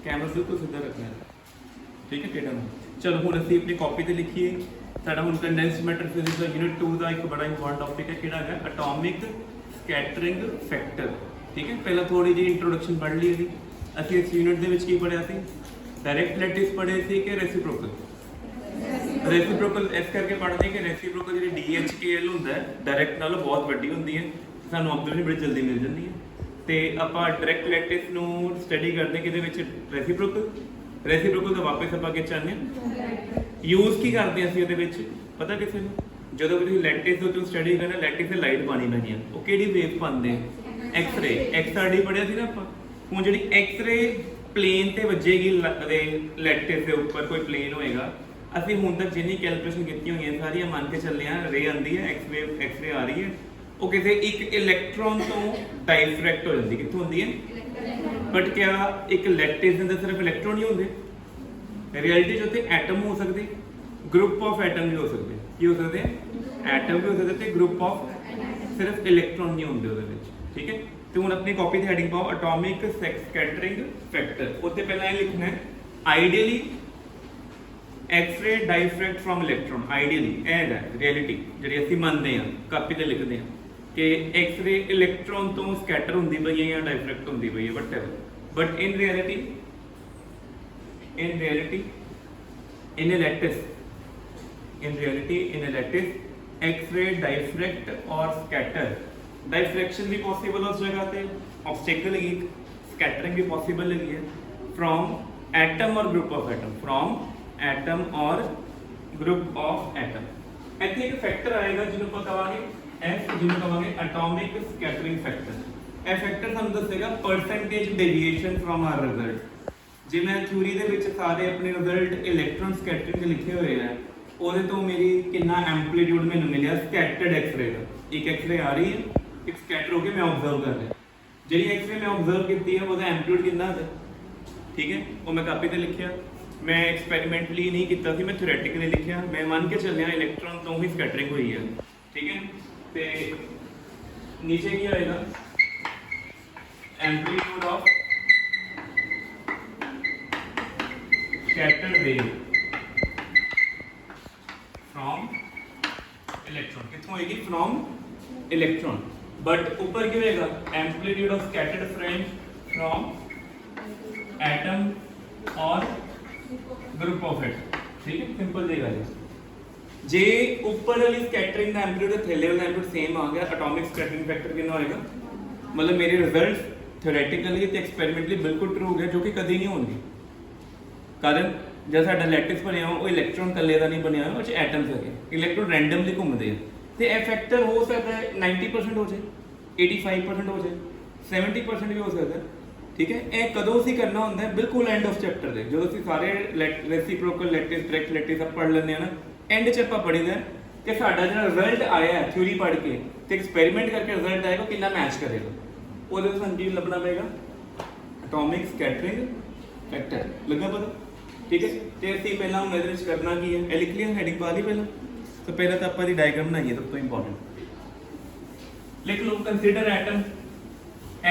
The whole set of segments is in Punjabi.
कैमरा बिल्कुल सीधा रखना है, ठीक है टेढ़ा नहीं। चलो हुण असीं अपनी कॉपी ते लिखिए साडा हुण कंडेंस्ड मैटर फिजिक्स दा यूनिट 2 का एक बड़ा इंपॉर्टेंट टॉपिक है किहड़ा है एटॉमिक स्कैटरिंग फैक्टर, ठीक है। पहला थोड़ी जी इंट्रोडक्शन पढ़ ली थी असीं इस यूनिट दे विच की पढ़िया सी, डायरैक्ट लैटिस पढ़े सी कि रेसिप्रोकल। रेसिप्रोकल इस करके पढ़ते हैं कि रेसिप्रोकल जी DHKL होंदा है डायरैक्ट नालों बहुत वड्डी होंदी है, सानूं ऑब्जर्वेशन बड़ी जल्दी मिल जाती है। तो आपां डायरैक्ट लैटिस नूं स्टडी करते हैं कि रेसिप्रोकल तो वापस आपां के चाहते हैं यूज़ की करते हैं असीं इहदे विच पता किसी नूं जदों भी लैटिस तो स्टडी करना लैटिस से लाइट पानी पैनी है वो किहड़ी वेव पाते एक्सरे एक्सआरडी पढ़िया सी ना आपां। हुण जिहड़ी एक्सरे प्लेन ते वजेगी लैटिस के उपर कोई प्लेन होएगा असीं हुण तक जिन्नी कैलकुलेशन की हुई है सारियां मान के चलने रे आती है एक्सरे आ रही है वो किसी एक इलैक्ट्रॉन तो डाइफ्रैक्ट हो जाती कित्थों होंदी है। बट क्या एक लैटिस के अंदर सिर्फ इलैक्ट्रॉन ही होंगे, रियलिटी जो एटम हो सकते ग्रुप ऑफ एटम भी हो सकते की हो सकते एटम भी हो सकते ग्रुप ऑफ सिर्फ इलैक्ट्रॉन नहीं होंगे उहदे विच, ठीक है। तो हुण अपनी कॉपी की हैडिंग पाओ एटॉमिक स्कैटरिंग फैक्टर, उत्ते पहला ये लिखना है ideally x-ray diffract from electron, ideally है रियलिटी जी असीं मनते हैं कापी ते लिखते हैं कि एक्सरे इलैक्ट्रॉन तो स्कैटर होंदी पई है या डाइफ्रैक्ट होंदी पई है whatever, but in reality in a lattice x-ray diffract और स्कैटर, डाइफ्रैक्शन भी पॉसिबल उस जगह पे ऑब्स्टेकल है, स्कैटरिंग भी पॉसिबल है फ्रॉम एटम और group of atom, from atom और ग्रुप ऑफ एटम। ਇੱਥੇ एक फैक्टर आएगा ਜਿਹਨੂੰ ਆਪਾਂ ਕਹਾਂਗੇ एफ, ਜਿਹਨੂੰ ਕਹਾਂਗੇ एटॉमिक स्कैटरिंग फैक्टर। ਇਹ फैक्टर ਸਾਨੂੰ ਦੱਸੇਗਾ percentage deviation from our result. जे मैं थ्योरी ਦੇ ਵਿੱਚ ਸਾਰੇ ਆਪਣੇ ਰਿਜ਼ਲਟ ਇਲੈਕਟ੍ਰੋਨ ਸਕੈਟਰਿੰਗ ਦੇ ਲਿਖੇ ਹੋਏ ਆ ਉਹਦੇ ਤੋਂ ਮੇਰੀ ਕਿੰਨਾ ਐਂਪਲੀਟਿਊਡ ਮੈਨੂੰ ਮਿਲਿਆ ਸਕੈਟਰਡ ਐਕਸਰੇ ਦਾ, ਇੱਕ ਐਕਸਰੇ ਆ ਰਹੀ ਹੈ ਇੱਕ ਸਕੈਟਰ ਹੋ ਕੇ ਮੈਂ ਆਬਜ਼ਰਵ ਕਰ ਰਿਹਾ, ਜਿਹੜੀ ਐਕਸਰੇ ਮੈਂ ਆਬਜ਼ਰਵ ਕੀਤੀ ਹੈ ਉਹਦਾ ਐਂਪਲੀਟਿਊਡ ਕਿੰਨਾ ਹੈ, ठीक है। वो मैं कापी ते लिखिया, मैं एक्सपेरिमेंटली नहीं किया सी, मैं थ्योरेटिकली लिखिया, मैं मान के चलिया इलैक्ट्रॉन तो ही स्कैटरिंग हुई है, ठीक है। तो नीचे क्या आएगा amplitude of scattered wave from electron, कितों होएगी फ्रॉम इलेक्ट्रॉन, बट ऊपर क्या होएगा amplitude of scattered from atom और ग्रुप ऑफ एटम, ठीक है। सिंपल जी गल जे ऊपर वाली स्कैटरिंग का एम्पलीट्यूड थल्ले वाला एम्पलीट्यूड सेम आ गया एटॉमिक स्कैटरिंग फैक्टर कितना होएगा, मतलब मेरे रिजल्ट थ्योरेटिकली ते एक्सपेरिमेंटली बिल्कुल ट्रू हो गया जो कि कभी नहीं होंगे। कारण जब साडा लैटिस बनया वो इलैक्ट्रॉन कल्ले का नहीं बनया वो एटम्स है, इलैक्ट्रॉन रैंडमली घूमते हैं तो यह फैक्टर हो सकता है 90% हो जाए, 85% हो जाए, 70% भी हो सकता है, ठीक है। यह कदों असीं करना होंदा है बिल्कुल एंड ऑफ चैप्टर दे, जो असीं सारे रेसिप्रोकल लैटिस डायरैक्ट लैटिस सब पढ़ लैंदे ना एंड च आपां पढ़ीदा कि साडा जिहड़ा रिजल्ट आया है थ्योरी पढ़ के ते एक्सपेरिमेंट करके रिजल्ट आएगा कितना मैच करेगा, ਉਹਦੇ ਤੋਂ ਸਾਨੂੰ ਕੀ ਲੱਭਣਾ ਪਏਗਾ एटॉमिक स्कैटरिंग फैक्टर, लगा पता, ठीक है। तो ਅਸੀਂ ਪਹਿਲਾਂ ਹੁਣ ਇਹਦੇ ਵਿੱਚ ਕਰਨਾ ਕੀ ਹੈ ਇਹ ਲਿਖ ਲਿਆ ਹੈਡਿੰਗ ਪਾ ਲਈ ਪਹਿਲਾਂ, तो पहला तो ਆਪਾਂ ਦੀ डायग्राम ਬਣਾਈਏ सब तो इंपॉर्टेंट लिख लो कंसीडर एटम,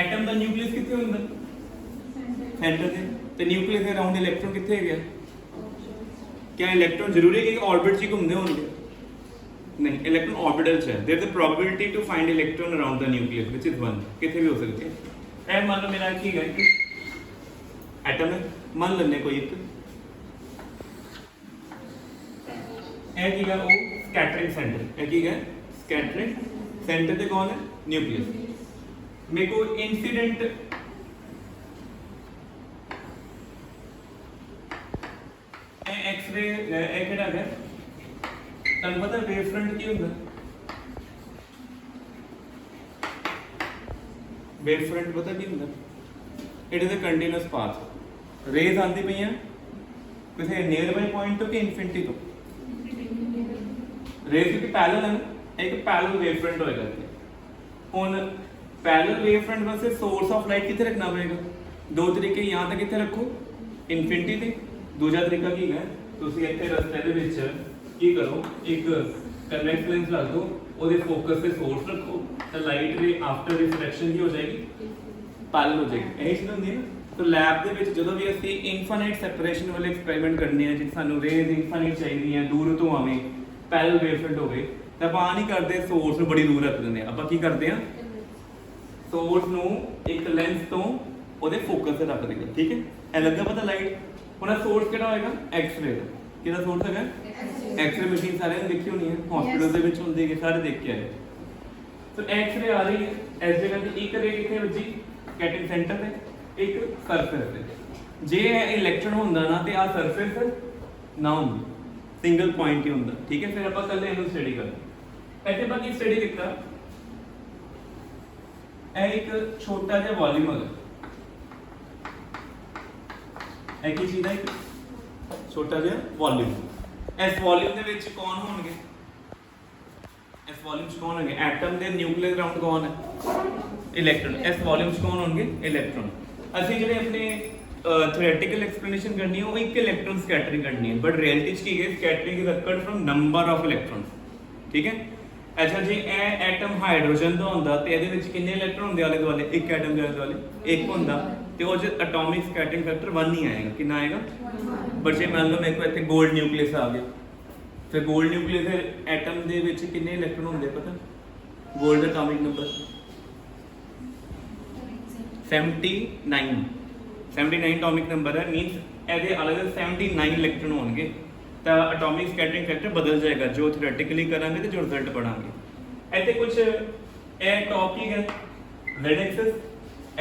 एटम ਦਾ ਨਿਊਕਲੀਅਸ ਕਿੱਥੇ ਹੁੰਦਾ सेंटर से, तो न्यूक्लियस के अराउंड इलैक्ट्रॉन कितने है गया, क्या इलैक्ट्रॉन जरूरी है कि ऑर्बिट च घूमने होंगे, नहीं इलैक्ट्रॉन ऑर्बिटल च है, there is the probability to find electron around the nucleus which is 1, कितने भी हो सकते हैं। ए मान लो मेरा ठीक है कि एटम है, मान लेने कोई एक ए की है वो स्कैटरिंग सेंटर, ए की है स्कैटरिंग सेंटर ते कौन है न्यूक्लियस। मेरे को इंसिडेंट एक्सरे ਇਹ ਕਿਹੜਾ ਹੈ ਤੁਹਾਨੂੰ ਪਤਾ ਵੇਵ ਫਰੰਟ ਕੀ ਹੁੰਦਾ, ਵੇਵ ਫਰੰਟ ਪਤਾ ਕੀ ਹੁੰਦਾ, it is a continuous path, rays ਆਉਂਦੀ ਪਈਆਂ ਕਿਸੇ ਨੀਅਰ ਬਾਈ ਪੁਆਇੰਟ ਤੋਂ ਕਿ ਇਨਫਿਨਿਟੀ ਤੋਂ, ਰੇਜ਼ की पैरेलल है ना एक पैरेलल वेव फ्रंट होएगा ਇੱਥੇ। ਹੁਣ पैरेलल वेव फ्रंट वास्ते सोर्स ऑफ लाइट किथे रखना पड़ेगा, दो तरीके यहाँ तक किथे रखो इनफिनिटी ते, दूजा तरीका की है ਤੁਸੀਂ ਇੱਥੇ ਰਸਤੇ ਦੇ ਵਿੱਚ ਕੀ ਕਰੋ ਇੱਕ ਕਨਵੈਕਸ ਲੈਂਸ ਲਾ ਦਿਓ, ਉਹਦੇ ਫੋਕਸ ਤੇ ਸੋਰਸ ਰੱਖੋ ਤਾਂ ਲਾਈਟ ਰੇ ਆਫਟਰ ਰਿਫਲੈਕਸ਼ਨ ਕੀ ਹੋ ਜਾਏਗੀ ਪੈਰਲਲ ਹੋ ਜਾਏਗੀ, ਇਹ ਚੀਜ਼ ਹੁੰਦੀ ਹੈ ਨਾ। तो लैब ਦੇ ਵਿੱਚ ਜਦੋਂ ਵੀ ਅਸੀਂ ਇਨਫਾਈਨਾਈਟ ਸੈਪਰੇਸ਼ਨ ਵਾਲੇ ਐਕਸਪੈਰੀਮੈਂਟ ਕਰਨੇ ਆ, ਜਿੱਥੇ ਸਾਨੂੰ ਰੇਜ਼ ਇਨਫਾਈਨਾਈਟ ਚਾਹੀਦੀਆਂ, ਦੂਰ ਤੋਂ ਆਵੇਂ, ਪੈਰਲ ਵੇਵਫਰੰਟ ਹੋਵੇ, ਤਾਂ ਆਪਾਂ ਨਹੀਂ ਕਰਦੇ ਸੋਰਸ ਨੂੰ ਬੜੀ ਦੂਰ ਰੱਖ ਦਿੰਦੇ ਆ। ਆਪਾਂ ਕੀ ਕਰਦੇ ਆ, ਸੋਰਸ ਨੂੰ ਇੱਕ ਲੈਂਸ ਤੋਂ ਉਹਦੇ ਫੋਕਸ ਤੇ ਰੱਖ ਦਿੰਦੇ। ਠੀਕ ਹੈ, ਇਹ ਲੱਗਾ ਪਤਾ ਲਾਈਟ। ਹੁਣ ਸੋਰਸ ਕਿਹੜਾ ਹੋਏਗਾ, ਐਕਸ-ਰੇ ਦਾ। ਕਿਹੜਾ ਸੋਰਸ ਹੈਗਾ, ਐਕਸ-ਰੇ ਮਸ਼ੀਨ ਸਾਰਿਆਂ ਨੇ ਦੇਖੀ ਹੋਣੀ ਹੈ, ਹਸਪੀਟਲ ਦੇ ਵਿੱਚ ਹੁੰਦੀ ਹੈ, ਸਾਰੇ ਦੇਖ ਕੇ ਆਏ। तो एक्सरे आ रही है, इस जगह ਤੇ ਇੱਕ ਰੇ ਕਿੱਥੇ ਵੱਜੀ, ਕੈਟਿੰਗ ਸੈਂਟਰ ਤੇ, ਇੱਕ ਸਰਫੇਸ ਤੇ। ਜੇ ਇਹ ਇਲੈਕਟ੍ਰੋਨ ਹੁੰਦਾ ਨਾ ਤੇ ਆ ਸਰਫੇਸ ਨਾ ਹੁੰਦਾ, ਸਿੰਗਲ ਪੁਆਇੰਟ ਹੀ ਹੁੰਦਾ। ਠੀਕ ਹੈ, ਫਿਰ ਆਪਾਂ ਕੱਲੇ ਇਹਨੂੰ ਸਟੱਡੀ ਕਰਦੇ। ਇੱਥੇ ਬਾਕੀ ਸਟੱਡੀ ਕੀਤਾ, ਇਹ ਇੱਕ ਛੋਟਾ ਜਿਹਾ ਵੋਲਿਊਮ ਹੈਗਾ। ਇਹ ਕੀ ਚੀਜ਼ ਹੈ, ਇੱਕ ਛੋਟਾ ਜਿਹਾ ਵੋਲਿਊਮ। ਇਸ ਵੋਲਿਊਮ ਦੇ ਵਿੱਚ ਕੌਣ ਹੋਣਗੇ, इस वॉल्यूम च कौन होंगे, एटम दे न्यूक्लियर राउंड कौन है, इलेक्ट्रॉन। इस वॉल्यूम च कौन होंगे, इलेक्ट्रॉन। ਅਸੀਂ ਜਿਹੜੇ ਆਪਣੇ ਥਿਓਰੈਟੀਕਲ ਐਕਸਪਲੇਨੇਸ਼ਨ ਕਰਨੀ ਹੈ, ਉਹ ਇੱਕ ਇਲੈਕਟ੍ਰੋਨ ਸਕੈਟਰਿੰਗ ਕਰਨੀ ਹੈ, ਬਟ ਰਿਐਲਿਟੀ ਚ ਕੀ ਹੈ, scattering is occurred from number of electrons. ਠੀਕ ਹੈ, ਅੱਛਾ ਜੀ, ਇਹ ਐਟਮ ਹਾਈਡਰੋਜਨ ਦਾ ਹੁੰਦਾ ਤੇ ਇਹਦੇ ਵਿੱਚ ਕਿੰਨੇ ਇਲੈਕਟ੍ਰੋਨ ਹੁੰਦੇ ਆਲੇ ਦੁਆਲੇ, ਇੱਕ ਐਟਮ ਦੇ ਆਲੇ ਦੁਆਲੇ ਇੱਕ ਹੁੰਦਾ, ਤੇ ਉਹ ਚ ਐਟੋਮਿਕ ਸਕੈਟਰਿੰਗ ਫੈਕਟਰ 1 ਹੀ ਆਏਗਾ। ਕਿੰਨਾ ਆਏਗਾ, ਬਟ ਜੇ ਮੰਨ ਲਓ ਮੇਰੇ ਕੋਲ ਇੱਥੇ ਗੋਲਡ ਨਿਊਕਲੀਅਸ ਆ ਗਿਆ, फिर गोल्ड न्यूक्लियस एटम दे विच कितने इलेक्ट्रॉन होंगे पता, गोल्ड दा एटॉमिक नंबर 79 एटॉमिक नंबर है, मींस ਇਹਦੇ अलग 79 इलेक्ट्रॉन होंगे। तो एटॉमिक स्कैटरिंग फैक्टर बदल जाएगा जो थ्योरेटिकली करांगे तो जो रिजल्ट पढ़ांगे। ਇੱਥੇ कुछ ए टॉप की है z एक्सिस,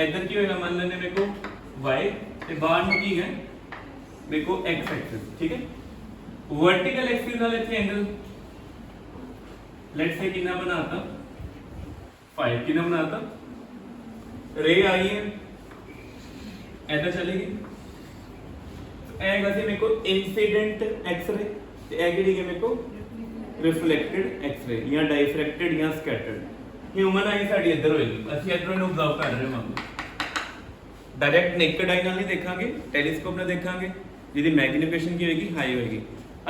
इधर की होगा मान लेने मेरे को y, ਤੇ ਬਾਹਰ ਨੂੰ ਕੀ है मेरे को x एक्सिस। ठीक है, वर्टिकल एक्सिस वाले थे एंगल, लेट्स से कितना बनाता 5, कितना बनाता, रे आई है ऐसा चलेगी, तो ए वैसे मेरे को इंसिडेंट एक्सरे, ते ए किहड़ी है मेरे को रिफ्लेक्टेड एक्सरे या डाइफ्रैक्टेड या स्कैटर्ड। ह्यूमन आई साडी इधर होएगी, ਅਸੀਂ ਇਧਰੋਂ ਨੂੰ ऑब्जर्व कर रहे ਹਾਂ। डायरेक्ट नेकेड आई ਨਾਲ ਨਹੀਂ ਦੇਖਾਂਗੇ, ਟੈਲੀਸਕੋਪ ਨਾਲ ਦੇਖਾਂਗੇ, ਜਿਹਦੀ ਮੈਗਨੀਫਿਕੇਸ਼ਨ ਕੀ ਹੋਏਗੀ, ਹਾਈ ਹੋਏਗੀ।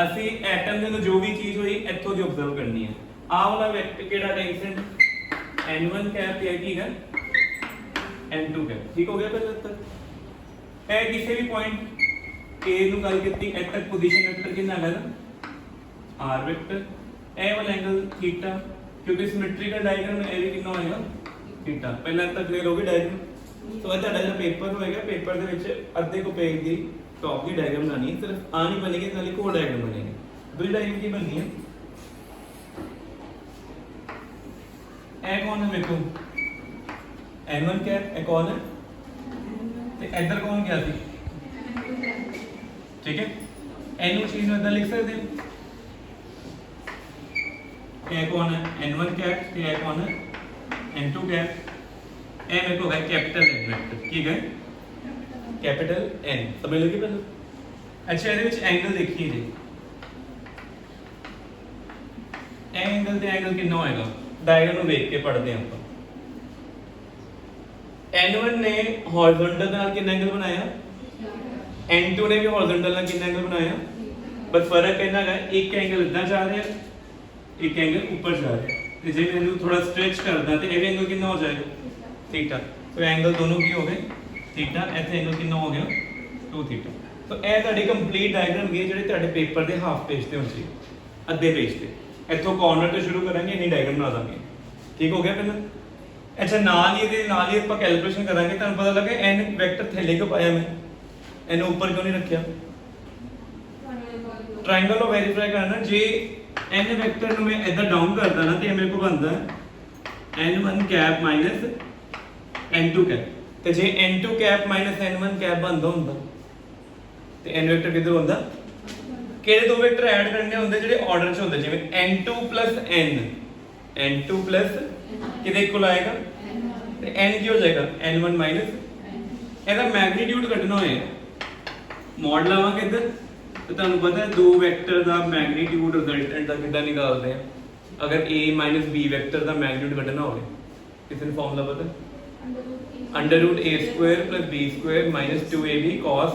ਅਸੀਂ ਐਟਮ ਦੇ ਨੂੰ ਜੋ ਵੀ ਚੀਜ਼ ਹੋਈ ਇੱਥੋਂ ਦੀ ਆਬਜ਼ਰਵ ਕਰਨੀ ਹੈ। ਆਹ ਵਾਲਾ ਵੈਕਟਰ ਕਿਹੜਾ ਟੈਂਸ਼ਨ, n1 ਕੈਪ ਇਹ ਕੀ ਹੈ, n2 ਕੈਪ। ਠੀਕ ਹੋ ਗਿਆ ਪਹਿਲਾਂ ਤੱਕ। ਇਹ ਕਿਸੇ ਵੀ ਪੁਆਇੰਟ k ਨੂੰ ਗੱਲ ਕੀਤੀ, ਇੱਥੇ ਤੱਕ ਪੋਜੀਸ਼ਨ ਵੈਕਟਰ ਕਿੰਨਾ ਹੈਗਾ ਨਾ, r ਵੈਕਟਰ। ਇਹ ਵਾਲਾ ਐਂਗਲ ਥੀਟਾ, ਕਿਉਂਕਿ ਸਿਮੈਟ੍ਰੀਕਲ ਡਾਇਗਰਾਮ ਇਹ ਵੀ ਕਿੰਨਾ ਹੋਏਗਾ, ਥੀਟਾ। ਪਹਿਲਾਂ ਤੱਕ ਕਲੀਅਰ ਹੋ ਗਈ ਡਾਇਗਰਾਮ। ਸੋ ਇਹ ਤੁਹਾਡਾ ਜਿਹੜਾ ਪੇਪਰ ਹੋਏਗਾ, ਪੇਪਰ ਦੇ ਵਿੱਚ ਅੱਧੇ ਕੋ ਪੇਜ ਦੀ टॉप की डायग्राम बनानी है, सिर्फ आ नहीं बनेगी, नाली को डायग्राम बनेगी। दूसरी डायग्राम की बननी है, ए कौन है मेरे को, n1 कैप, ए कौन है, ते इधर कौन गया थी। ठीक है, n चीज में इधर लिख सकते हैं, ए कौन है, n1 कैप, ते ए कौन है, n2 कैप। ए मेरे को है कैपिटल n वेक्टर, की गए कैपिटल N, समझ लगी पहले। अच्छा, ਇਹਦੇ ਵਿੱਚ ਐਂਗਲ ਦੇਖੀਏ ਜੀ, ਐਂਗਲ ਤੇ ਐਂਗਲ ਕਿੰਨਾ ਹੋਏਗਾ, ਡਾਇਗਰਾਮ ਨੂੰ ਵੇਖ ਕੇ ਪੜ੍ਹਦੇ ਆਪਾਂ। n1 ਨੇ ਹੌਰੀਜ਼ੌਂਟਲ ਨਾਲ ਕਿੰਨਾ ਐਂਗਲ ਬਣਾਇਆ, n2 ਨੇ ਵੀ ਹੌਰੀਜ਼ੌਂਟਲ ਨਾਲ ਕਿੰਨਾ ਐਂਗਲ ਬਣਾਇਆ, ਬਸ ਫਰਕ ਇਹਨਾਂ ਦਾ ਇੱਕ ਐਂਗਲ ਇਦਾਂ ਜਾ ਰਿਹਾ, ਇੱਕ ਐਂਗਲ ਉੱਪਰ ਜਾ ਰਿਹਾ। ਤੇ ਜੇ ਮੈਂ ਇਹਨੂੰ ਥੋੜਾ ਸਟ੍ਰੈਚ ਕਰਦਾ ਤੇ ਇਹ ਐਂਗਲ ਕਿੰਨਾ ਹੋ ਜਾਏਗਾ, ਥੀਟਾ। तो एंगल दोनों की हो गए थीटा, ਇੱਥੇ ਐਂਗਲ ਕਿੰਨਾ ਹੋ ਗਿਆ 2 ਥੀਟਾ। ਸੋ ਇਹ ਤੁਹਾਡੀ ਕੰਪਲੀਟ ਡਾਇਗਰਾਮ ਹੈ ਜਿਹੜੇ ਤੁਹਾਡੇ ਪੇਪਰ ਦੇ ਹਾਫ ਪੇਜ ਤੇ ਹੁੰਦੀ ਅੱਧੇ ਪੇਜ ਤੇ। ਇੱਥੋਂ ਕਾਰਨਰ ਤੋਂ ਸ਼ੁਰੂ ਕਰਾਂਗੇ, ਇਨੀ ਡਾਇਗਰਾਮ ਬਣਾ ਦਾਂਗੇ। ਠੀਕ ਹੋ ਗਿਆ ਪਹਿਲਾਂ। ਅੱਛਾ, ਨਾਲ ਹੀ ਆਪਾਂ ਕੈਲਕੂਲੇਸ਼ਨ ਕਰਾਂਗੇ। ਤੁਹਾਨੂੰ ਪਤਾ ਲੱਗੇ n ਵੈਕਟਰ ਥੱਲੇ ਕਿਉਂ ਪਾਇਆ ਮੈਂ, ਇਹਨੂੰ ਉੱਪਰ ਕਿਉਂ ਨਹੀਂ ਰੱਖਿਆ। ट्रायंगल ਨੂੰ ਵੈਰੀਫਾਈ ਕਰਨਾ, ਜੇ n ਵੈਕਟਰ ਨੂੰ ਮੈਂ ਇਦਾਂ ਡਾਊਨ ਕਰਦਾ ਨਾ ਤੇ ਮੇਰੇ ਕੋਲ ਬਣਦਾ n1 cap minus n2 cap. ਤੇ ਜੇ n2 cap minus n1 cap ਬਣਦਾ ਹੁੰਦਾ ਤੇ n ਵੈਕਟਰ ਕਿੱਧਰ ਹੁੰਦਾ, ਕਿਹੜੇ ਦੋ ਵੈਕਟਰ ਐਡ ਕਰਨੇ ਹੁੰਦੇ ਜਿਹੜੇ ਆਰਡਰ 'ਚ ਹੁੰਦੇ, ਜਿਵੇਂ n2 n2 ਕਿਹਦੇ ਇਕੁਅਲ ਆਏਗਾ ਤੇ n ਕੀ ਹੋ ਜਾਏਗਾ n1 ਮਾਈਨਸ। ਇਹਦਾ ਮੈਗਨੀਟਿਊਡ ਕੱਢਣਾ ਹੋਏਗਾ, ਮੋਡ ਲਾਵਾਂਗੇ ਇੱਧਰ ਤੇ ਤੁਹਾਨੂੰ ਪਤਾ ਦੋ ਵੈਕਟਰ ਦਾ ਮੈਗਨੀਟਿਊਡ ਰਿਜ਼ਲਟੈਂਟ ਦਾ ਕਿੱਦਾਂ ਨਿਕਾਲਦੇ ਆ। ਅਗਰ a b vector the magnitude ਕੱਢਣਾ ਹੋਵੇ, ਕਿਸੇ ਨੂੰ ਫਾਰਮੂਲਾ ਪਤਾ, √a² + b² - 2ab cos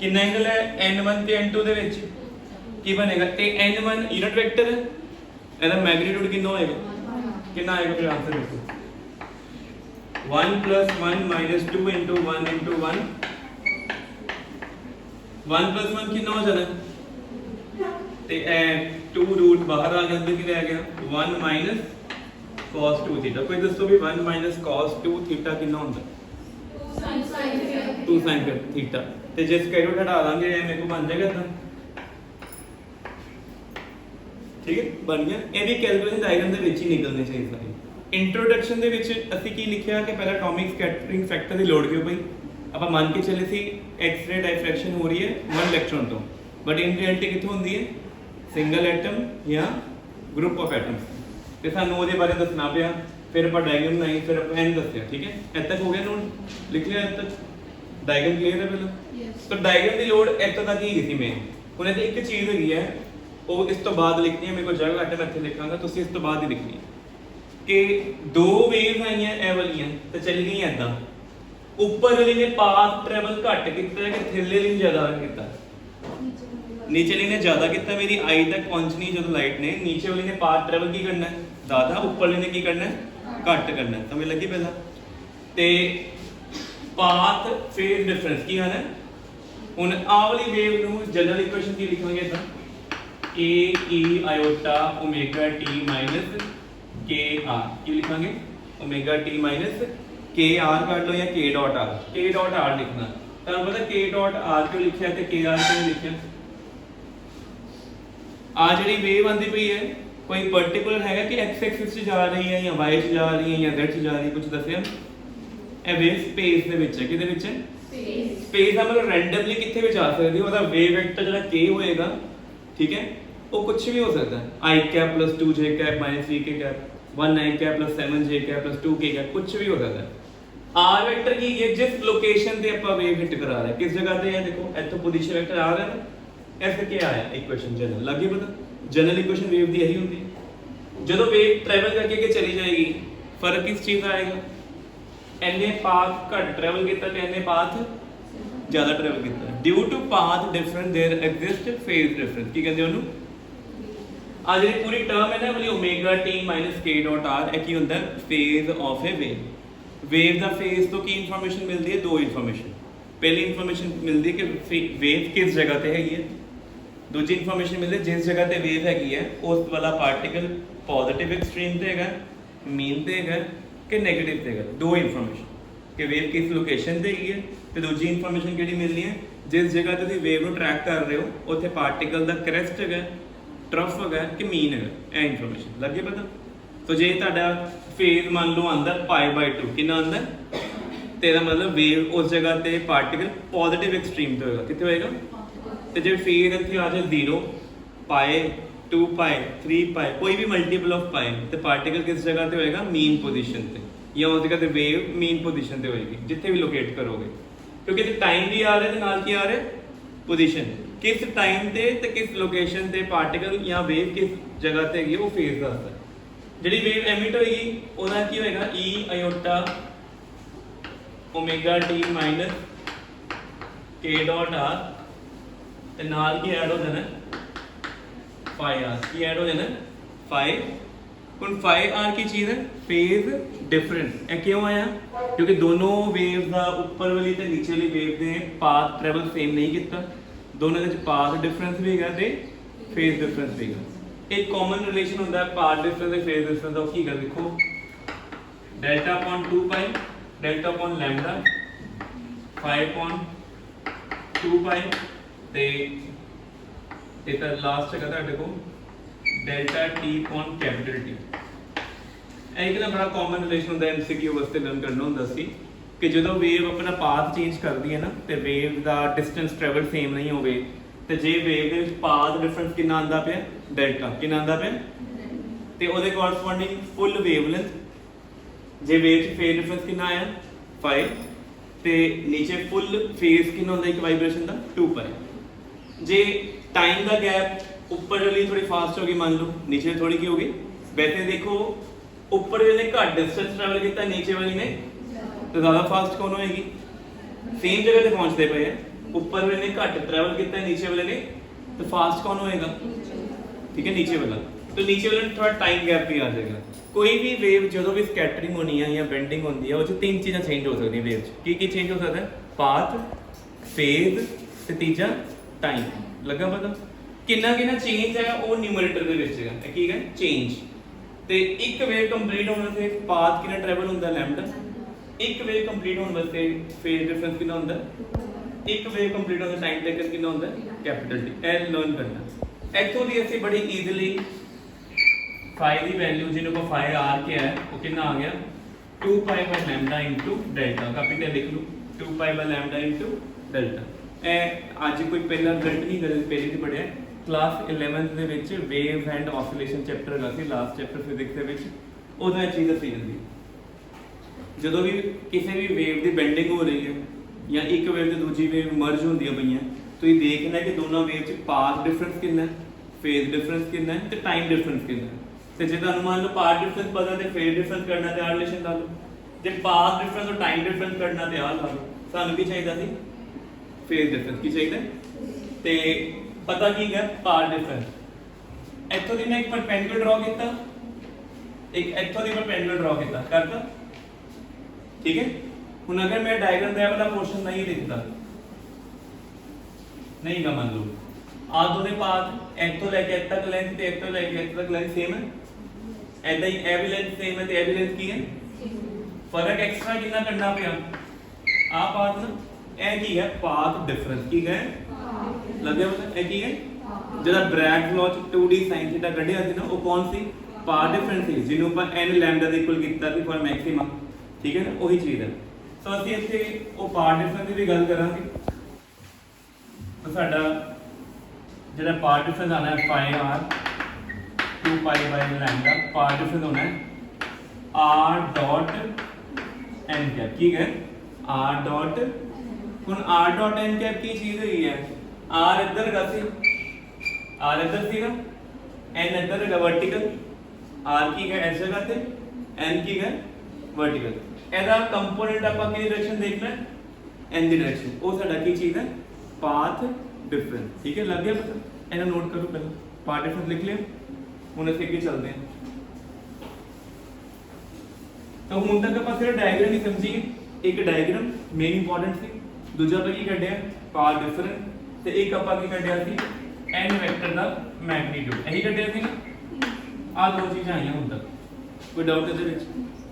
ਕਿੰਨਾ ਐਂਗਲ ਹੈ n1 ਤੇ n2 ਦੇ ਵਿੱਚ ਕੀ ਬਣੇਗਾ, ਤੇ n1 ਯੂਨਿਟ ਵੈਕਟਰ ਹੈ, ਇਹਦਾ ਮੈਗਨੀਟਿਊਡ ਕਿੰਨਾ ਹੋਏਗਾ, ਕਿੰਨਾ ਆਏਗਾ ਫਿਰ ਆਨਸਰ ਦੇਖੋ 1 + 1 - 2 × 1 × 1 1 + 1 कितना हो जाना ते 2 रूट बाहर आ गया, अंदर की रह गया 1 - cos 2 थीटा। कोई दसो भी 1 - cos 2 थीटा कितना होता 2 sin थीटा। ते जे स्क्वायर रूट हटा देंगे मेरे को बन जाएगा इतना, ठीक है बन गया। ये भी कैलकुलेशन डायग्राम ਦੇ ਵਿੱਚ ਹੀ ਨਿਕਲਣੇ ਚਾਹੀਦੇ ਸਾਰੇ। ਇੰਟਰੋਡਕਸ਼ਨ ਦੇ ਵਿੱਚ ਅਸੀਂ ਕੀ ਲਿਖਿਆ ਕਿ ਪਹਿਲਾਂ ਐਟੋਮਿਕ ਸਕੈਟਰਿੰਗ ਫੈਕਟਰ ਦੀ ਲੋੜ ਕਿਉਂ ਪਈ, ਆਪਾਂ ਮੰਨ ਕੇ ਚੱਲੇ ਸੀ ਐਕਸ-ਰੇ ਡਾਇਫਰੈਕਸ਼ਨ ਹੋ ਰਹੀ ਹੈ 1 ਇਲੈਕਟ੍ਰੋਨ ਤੋਂ, ਬਟ ਇਨ ਰਿਐਲਿਟੀ ਕਿੱਥੋਂ ਹੁੰਦੀ ਹੈ ਸਿੰਗਲ ਐਟਮ ਜਾਂ ਗਰੁੱਪ ਆਫ ਐਟਮਸ, ਤੇ ਸਾਨੂੰ ਉਹਦੇ ਬਾਰੇ ਦੱਸਣਾ ਪਿਆ। ਫਿਰ ਆਪਾਂ ਡਾਇਗਰਾਮ ਬਣਾਈ, ਫਿਰ ਆਪਾਂ ਇਹਨੂੰ ਦੱਸਿਆ, ਠੀਕ ਹੈ ਇੱਥੇ ਤੱਕ ਹੋ ਗਿਆ ਨੋਟ ਲਿਖ ਲਿਆ ਇੱਥੇ ਤੱਕ ਡਾਇਗਰਾਮ ਕਲੀਅਰ ਹੈ ਪਹਿਲਾਂ। ਤਾਂ ਡਾਇਗਰਾਮ ਦੀ ਲੋੜ ਇੱਥੇ ਤੱਕ ਹੀ ਸੀ ਮੇਨ। ਹੁਣ ਇਹਦੀ ਇੱਕ ਚੀਜ਼ ਹੈਗੀ ਹੈ ਉਹ ਇਸ ਤੋਂ ਬਾਅਦ ਲਿਖਣੀ ਹੈ, ਮੇਰੇ ਕੋਲ ਜਗ੍ਹਾ ਘੱਟ ਮੈਂ ਇੱਥੇ ਲਿਖਾਂਗਾ, ਤੁਸੀਂ ਇਸ ਤੋਂ ਬਾਅਦ ਹੀ ਲਿਖਣੀ ਹੈ ਕਿ ਦੋ ਵੇਵ ਆਈਆਂ ਇਹ ਵਾਲੀਆਂ ਤੇ ਚੱਲ ਗਈਆਂ ਇਦਾਂ, ਉੱਪਰ ਵਾਲੀ ਨੇ ਪਾਥ ਟਰੈਵਲ ਘੱਟ ਕੀਤਾ ਕਿ ਥੱਲੇ ਵਾਲੀ ਨੇ ਜ਼ਿਆਦਾ ਕੀਤਾ, नीचे वाली ने ज्यादा किया, मेरी आई तक पहुंचनी जो लाइट ने, नीचे वाली ने पाथ ट्रैवल की करना है ज्यादा, ऊपर वाली ने की करना है घट करना है। समझ लगी पहला ते पाथ फेज डिफरेंस की आना है। हुन आ वाली वेव नु जनरल इक्वेशन की लिखांगे इदां a e iota omega t minus k r की लिखांगे omega t minus k r कर लो या k dot r, k dot r लिखना। तो पता k डॉट r क्यों लिखा ते k r क्यों लिखा। आ जी वेव आती पई है कोई पर्टिकुलर है कि एक्स एक्सिस से जा रही है या वाई से जा रही है या जेड से जा रही है, कुछ दसिया ए वेव स्पेस दे विच है, किदे विच है स्पेस दा मतलब रैंडमली किथे भी जा सकदी है। ओदा वेव वेक्टर जेड़ा k होएगा, ठीक है, वो कुछ भी हो सकता है i cap plus 2 j cap minus v के cap 1 i cap plus 7 j cap plus 2 k cap, कुछ भी हो सकता है। r वेक्टर की ये जिस लोकेशन पे ਆਪਾਂ वेव हिट करा रहे हैं, किस जगह पे है, देखो इतो पोजीशन वेक्टर आ रहा है ना, ऐसे क्या आया इक्वेशन जनरल लगे पता। जनरल इक्वेशन वेव दी यही होती है। जब वेव ट्रैवल करके के चली जाएगी फर्क किस चीज आएगा, एने पाथ घट ट्रैवल किया ते एने पाथ ज्यादा ट्रैवल किया, due to path difference there exist phase difference. की कहंदे ओनू आ जेडी पूरी टर्म है ना वाली omega t minus k dot r, ए की होंदा है phase of A wave. Wave दा फेज तो की इंफॉर्मेशन मिलती है, दो इंफॉर्मेशन। पहली इंफॉर्मेशन मिलती है कि वेव किस जगह पे हैगी है, दूसरी इंफॉर्मेशन मिलती है जिस जगह पे वेव हैगी है उस वाला पार्टिकल पॉजिटिव एक्सट्रीम ते हैगा, मीन ते हैगा कि नेगेटिव ते हैगा। दो इंफॉर्मेशन कि वेव किस लोकेशन ते हैगी है, ते दूसरी इंफॉर्मेशन केड़ी मिलनी है जिस जगह तुसीं वेव नु ट्रैक कर रहे हो उत्थे पार्टिकल दा क्रेस्ट हैगा, ट्रफ हैगा कि मीन हैगा, ए इंफॉर्मेशन लगे पता। तो जे तुहाडा फेज मान लो आंदा π/2 कितना आंदा तेरा मतलब वेव उस जगह ते पार्टिकल पॉजिटिव एक्सट्रीम ते होएगा, कितने होएगा, तो जब फेज इत्थे आ जाए 0 पाई 2 पाई 3 पाई कोई भी मल्टीपल ऑफ पाई, तो पार्टिकल किस जगह ते होएगा मीन पोजीशन ते, या उस जगह ते वेव मीन पोजीशन ते होएगी जिथे भी लोकेट करोगे, क्योंकि टाइम भी आ रहा है ते नाल की आ रहा है पोजीशन, किस टाइम ते ते किस लोकेशन ते पार्टिकल या वेव किस जगह ते हैगी वो फेज दसदा है। जिहड़ी वेव एमिट होएगी ओदा की होएगा e iota omega t minus k dot r ते नाल की ऐड हो जाना phi r, की ऐड हो जाना phi। हुन phi r की चीज है फेज डिफरेंस। ए क्यों आया, क्योंकि दोनों वेव दा ऊपर वाली ते नीचे वाली वेव दे पाथ ट्रैवल सेम नहीं किया, दोनों दे पाथ डिफरेंस भी है ते फेज डिफरेंस भी है। एक कॉमन रिलेशन होता है पाथ डिफरेंस ते फेज डिफरेंस दा, की कर देखो delta upon 2 pi delta upon lambda 5 upon 2 पाई ते इधर लास्ट जगह था देखो delta t upon capital T। एक ना बड़ा कॉमन रिलेशन होता है एमसीक्यू वास्ते लर्न करना होता सी कि जो वेव अपना पाथ चेंज करती है ना तो वेव का डिस्टेंस ट्रैवल सेम नहीं होवे, तो जे वेव के पाथ डिफरेंस कितना आंदा पे डेल्टा कितना आंदा पे ते ओदे कोरस्पोंडिंग फुल वेवलेंथ, जे वेव च फेज डिफरेंस कितना आया 5 ते नीचे फुल फेज कितना होंदा एक वाइब्रेशन दा 2 पाई। जे टाइम का गैप ऊपर वाली थोड़ी फास्ट होगी मान लो, नीचे थोड़ी की होगी, वैसे देखो ऊपर वाले ने घट डिस्टेंस ट्रैवल किया, नीचे वाली ने तो ज़्यादा फास्ट कौन होएगी, सेम जगह पे पहुंचते पे है, ऊपर वाले ने घट ट्रैवल किया, नीचे वाले ने तो फास्ट कौन होएगा, ठीक है नीचे वाला। तो नीचे वाले में थोड़ा टाइम गैप भी आ जाएगा। कोई भी वेव जो भी स्कैटरिंग होनी है या बेंडिंग होती है वो तीन चीज़ें चेंज हो सकती है वेव की चेंज हो सकता है पाथ फेज ते तीजा टाइम लगा पता कितना कितना चेंज है वो न्यूमरेटर ਦੇ ਵਿੱਚ ਹੈਗਾ ਇਹ ਕੀ ਹੈ ਚੇਂਜ ਤੇ ਇੱਕ ਵੇਵ ਕੰਪਲੀਟ ਹੋਣ ਵਾਸਤੇ ਪਾਥ ਕਿੰਨਾ ਟਰੈਵਲ ਹੁੰਦਾ ਲੈਮਡਾ ਇੱਕ ਵੇਵ ਕੰਪਲੀਟ ਹੋਣ ਵਾਸਤੇ ਫੇਜ਼ ਡਿਫਰੈਂਸ ਕਿੰਨਾ ਹੁੰਦਾ ਇੱਕ ਵੇਵ ਕੰਪਲੀਟ ਹੋਣ ਦਾ ਟਾਈਮ ਟੇਕਨ ਕਿੰਨਾ ਹੁੰਦਾ ਕੈਪੀਟਲ ਟੀ ਇਹ ਲਰਨ ਕਰਨਾ ਇੱਥੋਂ ਦੀ ਅਸੀਂ ਬੜੀ ਈਜ਼ੀਲੀ phi ਦੀ ਵੈਲਿਊ ਜਿਹਨੂੰ ਆਪਾਂ phi r ਕੇ ਹੈ ਉਹ ਕਿੰਨਾ ਆ ਗਿਆ 2 pi by lambda into delta copy ਤੇ ਲਿਖ ਲਓ 2 pi by lambda into delta ਇਹ ਅੱਜ ਕੋਈ ਪਹਿਲਾ ਰਿਜ਼ਲਟ ਨਹੀਂ ਕਰੇ ਪਹਿਲੀ ਤੇ ਪੜਿਆ ਕਲਾਸ 11th ਦੇ ਵਿੱਚ ਵੇਵ ਐਂਡ ਆਸਲੇਸ਼ਨ ਚੈਪਟਰ ਹੈਗਾ ਸੀ ਲਾਸਟ ਚੈਪਟਰ ਫਿਜ਼ਿਕਸ ਦੇ ਵਿੱਚ ਉਹਦਾ ਇਹ ਚੀਜ਼ ਦੱਸੀ ਜਾਂਦੀ ਜਦੋਂ ਵੀ ਕਿਸੇ ਵੀ ਵੇਵ ਦੀ ਬੈਂਡਿੰਗ ਹੋ ਰਹੀ ਹੈ ਜਾਂ ਇੱਕ ਵੇਵ ਤੇ ਦੂਜੀ ਵੇਵ ਮਰਜ ਹੁੰਦੀਆਂ ਪਈਆਂ ਤੁਸੀਂ ਦੇਖਣਾ ਕਿ ਦੋਨਾਂ ਵੇਵ 'ਚ ਪਾਥ ਡਿਫਰੈਂਸ ਕਿੰਨਾ ਹੈ ਫੇਜ਼ ਡਿਫਰੈਂਸ ਕਿੰਨਾ ਹੈ ਤੇ ਟਾਈਮ ਡਿਫਰੈਂਸ ਕਿੰਨਾ ਹੈ ਤੇ ਜੇ ਤੁਹਾਨੂੰ ਮੰਨ ਲਓ ਪਾਥ ਡਿਫਰੈਂਸ ਪਤਾ ਤੇ ਫੇਜ਼ ਡਿਫਰੈਂਸ ਕਰਨਾ ਤੇ ਆਹ ਰਿਲੇਸ਼ਨ ਲਾ ਲਓ ਜੇ ਪਾਥ ਡਿਫਰੈਂਸ ਔਰ ਟਾਈਮ ਡਿਫਰੈਂਸ ਕਰਨਾ ਤੇ ਆਹ ਲਾ ਲਓ ਸਾਨੂੰ ਕੀ ਚਾਹੀਦਾ ਸੀ ਫੇਜ਼ ਡਿਫਰੈਂਸ ਕੀ ਚਾਹੀਦਾ ਤੇ ਪਤਾ ਕੀ ਹੈ ਪਾਥ ਡਿਫਰੈਂਸ ਇੱਥੋਂ ਦੀ ਮੈਂ ਇੱਕ ਪਰਪੈਂਡੀਕੂਲਰ ਡਰਾ ਕੀਤਾ ਇੱਕ ਇੱਥੋਂ ਦੀ ਪਰਪੈਂਡੀਕੂਲਰ ਡਰਾ ਕੀਤਾ ਕਰਤਾ ठीक है ਹੁਣ अगर मैं डायग्राम ਦਾ ਵਾਲਾ ਪੋਰਸ਼ਨ ਨਹੀਂ ਲਿਖਦਾ ਨਹੀਂ ਗਾ ਮੰਨ ਲਓ ਆ ਦੋਨੇ ਪਾਥ ਇੱਥੋਂ ਲੈ ਕੇ ਇੱਥੇ ਤੱਕ ਲੈਂਥ ਤੇ ਇੱਥੋਂ ਲੈ ਕੇ ਇੱਥੇ ਤੱਕ ਲੈਂਥ ਸੇਮ ਹੈ ਐਦਾਂ ਹੀ ਇਹ ਵੀ ਲੈਂਥ ਸੇਮ ਹੈ ਤੇ ਇਹ ਵੀ ਲੈਂਥ ਕੀ ਹੈ ਫਰਕ ਐਕਸਟਰਾ ਕਿੰਨਾ ਕਰਨਾ ਪਿਆ ਆ ਪਾਥ ਨਾ ਇਹ ਕੀ ਹੈ ਪਾਥ ਡਿਫਰੈਂਸ ਕੀ ਹੈ ਲੱਗਿਆ ਪਤਾ ਇਹ ਕੀ ਹੈ ਜਿਹੜਾ ਬ੍ਰੈਗ ਲਾਅ ਚ 2d sin θ ਕੱਢਿਆ ਸੀ ਨਾ ਉਹ ਕੌਣ ਸੀ ਪਾਥ ਡਿਫਰੈਂਸ ਸੀ ਜਿਹਨੂੰ ਆਪਾਂ n ਲੈਮਡਾ ਦੇ ਇਕੁਅਲ ਕੀਤਾ ਸੀ ਫॉर ਮੈਕਸਿਮਮ ठीक है ना वही चीज है सो ਅਸੀਂ ਇੱਥੇ ਉਹ ਪਾਰਟ ਡਿਫਰੈਂਸ ਦੀ ਵੀ ਗੱਲ ਕਰਾਂਗੇ ਤਾਂ ਸਾਡਾ ਜਿਹੜਾ ਪਾਰਟ ਡਿਫਰੈਂਸ ਆਣਾ ਹੈ phi r 2 pi by lambda part difference ਹੋਣਾ ਹੈ r dot n cap ਠੀਕ ਹੈ r dot ਹੁਣ r dot n cap ਕੀ ਚੀਜ਼ ਹੋਈ ਹੈ r ਇੱਧਰ ਗਾ ਸੀ r ਇੱਧਰ ਸੀ ਨਾ n ਇੱਧਰ ਹੈਗਾ ਵਰਟੀਕਲ r ਕੀ ਹੈ ਇਸ ਜਗ੍ਹਾ ਤੇ n ਕੀ ਹੈ वर्टिकल ਇਹਦਾ ਕੰਪੋਨੈਂਟ ਆਪਾਂ ਕਿਹਦੀ ਡਾਇਰੈਕਸ਼ਨ ਦੇਖਣਾ ਹੈ n ਦੀ ਡਾਇਰੈਕਸ਼ਨ ਉਹ ਸਾਡਾ ਕੀ ਚੀਜ਼ ਹੈ ਪਾਥ ਡਿਫਰੈਂਸ ਠੀਕ ਹੈ ਲੱਗ ਗਿਆ ਪਤਾ ਇਹਨੂੰ ਨੋਟ ਕਰੋ ਪਹਿਲਾਂ ਪਾਥ ਡਿਫਰੈਂਸ ਲਿਖ ਲਿਆ ਹੁਣ ਅਸੀਂ ਅੱਗੇ ਚੱਲਦੇ ਹਾਂ ਤਾਂ ਹੁਣ ਤੱਕ ਆਪਾਂ ਸਿਰਫ ਡਾਇਗਰਾਮ ਹੀ ਸਮਝੀਏ ਇੱਕ ਡਾਇਗਰਾਮ ਮੇਨ ਇੰਪੋਰਟੈਂਟ ਸੀ ਦੂਜਾ ਆਪਾਂ ਕੀ ਕੱਢਿਆ ਪਾਥ ਡਿਫਰੈਂਸ ਤੇ ਇੱਕ ਆਪਾਂ ਕੀ ਕੱਢਿਆ ਸੀ n ਵੈਕਟਰ ਦਾ ਮੈਗਨੀਟਿਊਡ ਇਹੀ ਕੱਢਿਆ ਸੀ ਨਾ ਆ ਦੋ ਚੀਜ਼ਾਂ ਆਈਆਂ ਹੁਣ ਤੱਕ ਕੋਈ ਡਾਊਟ ਇਹਦੇ ਵਿੱਚ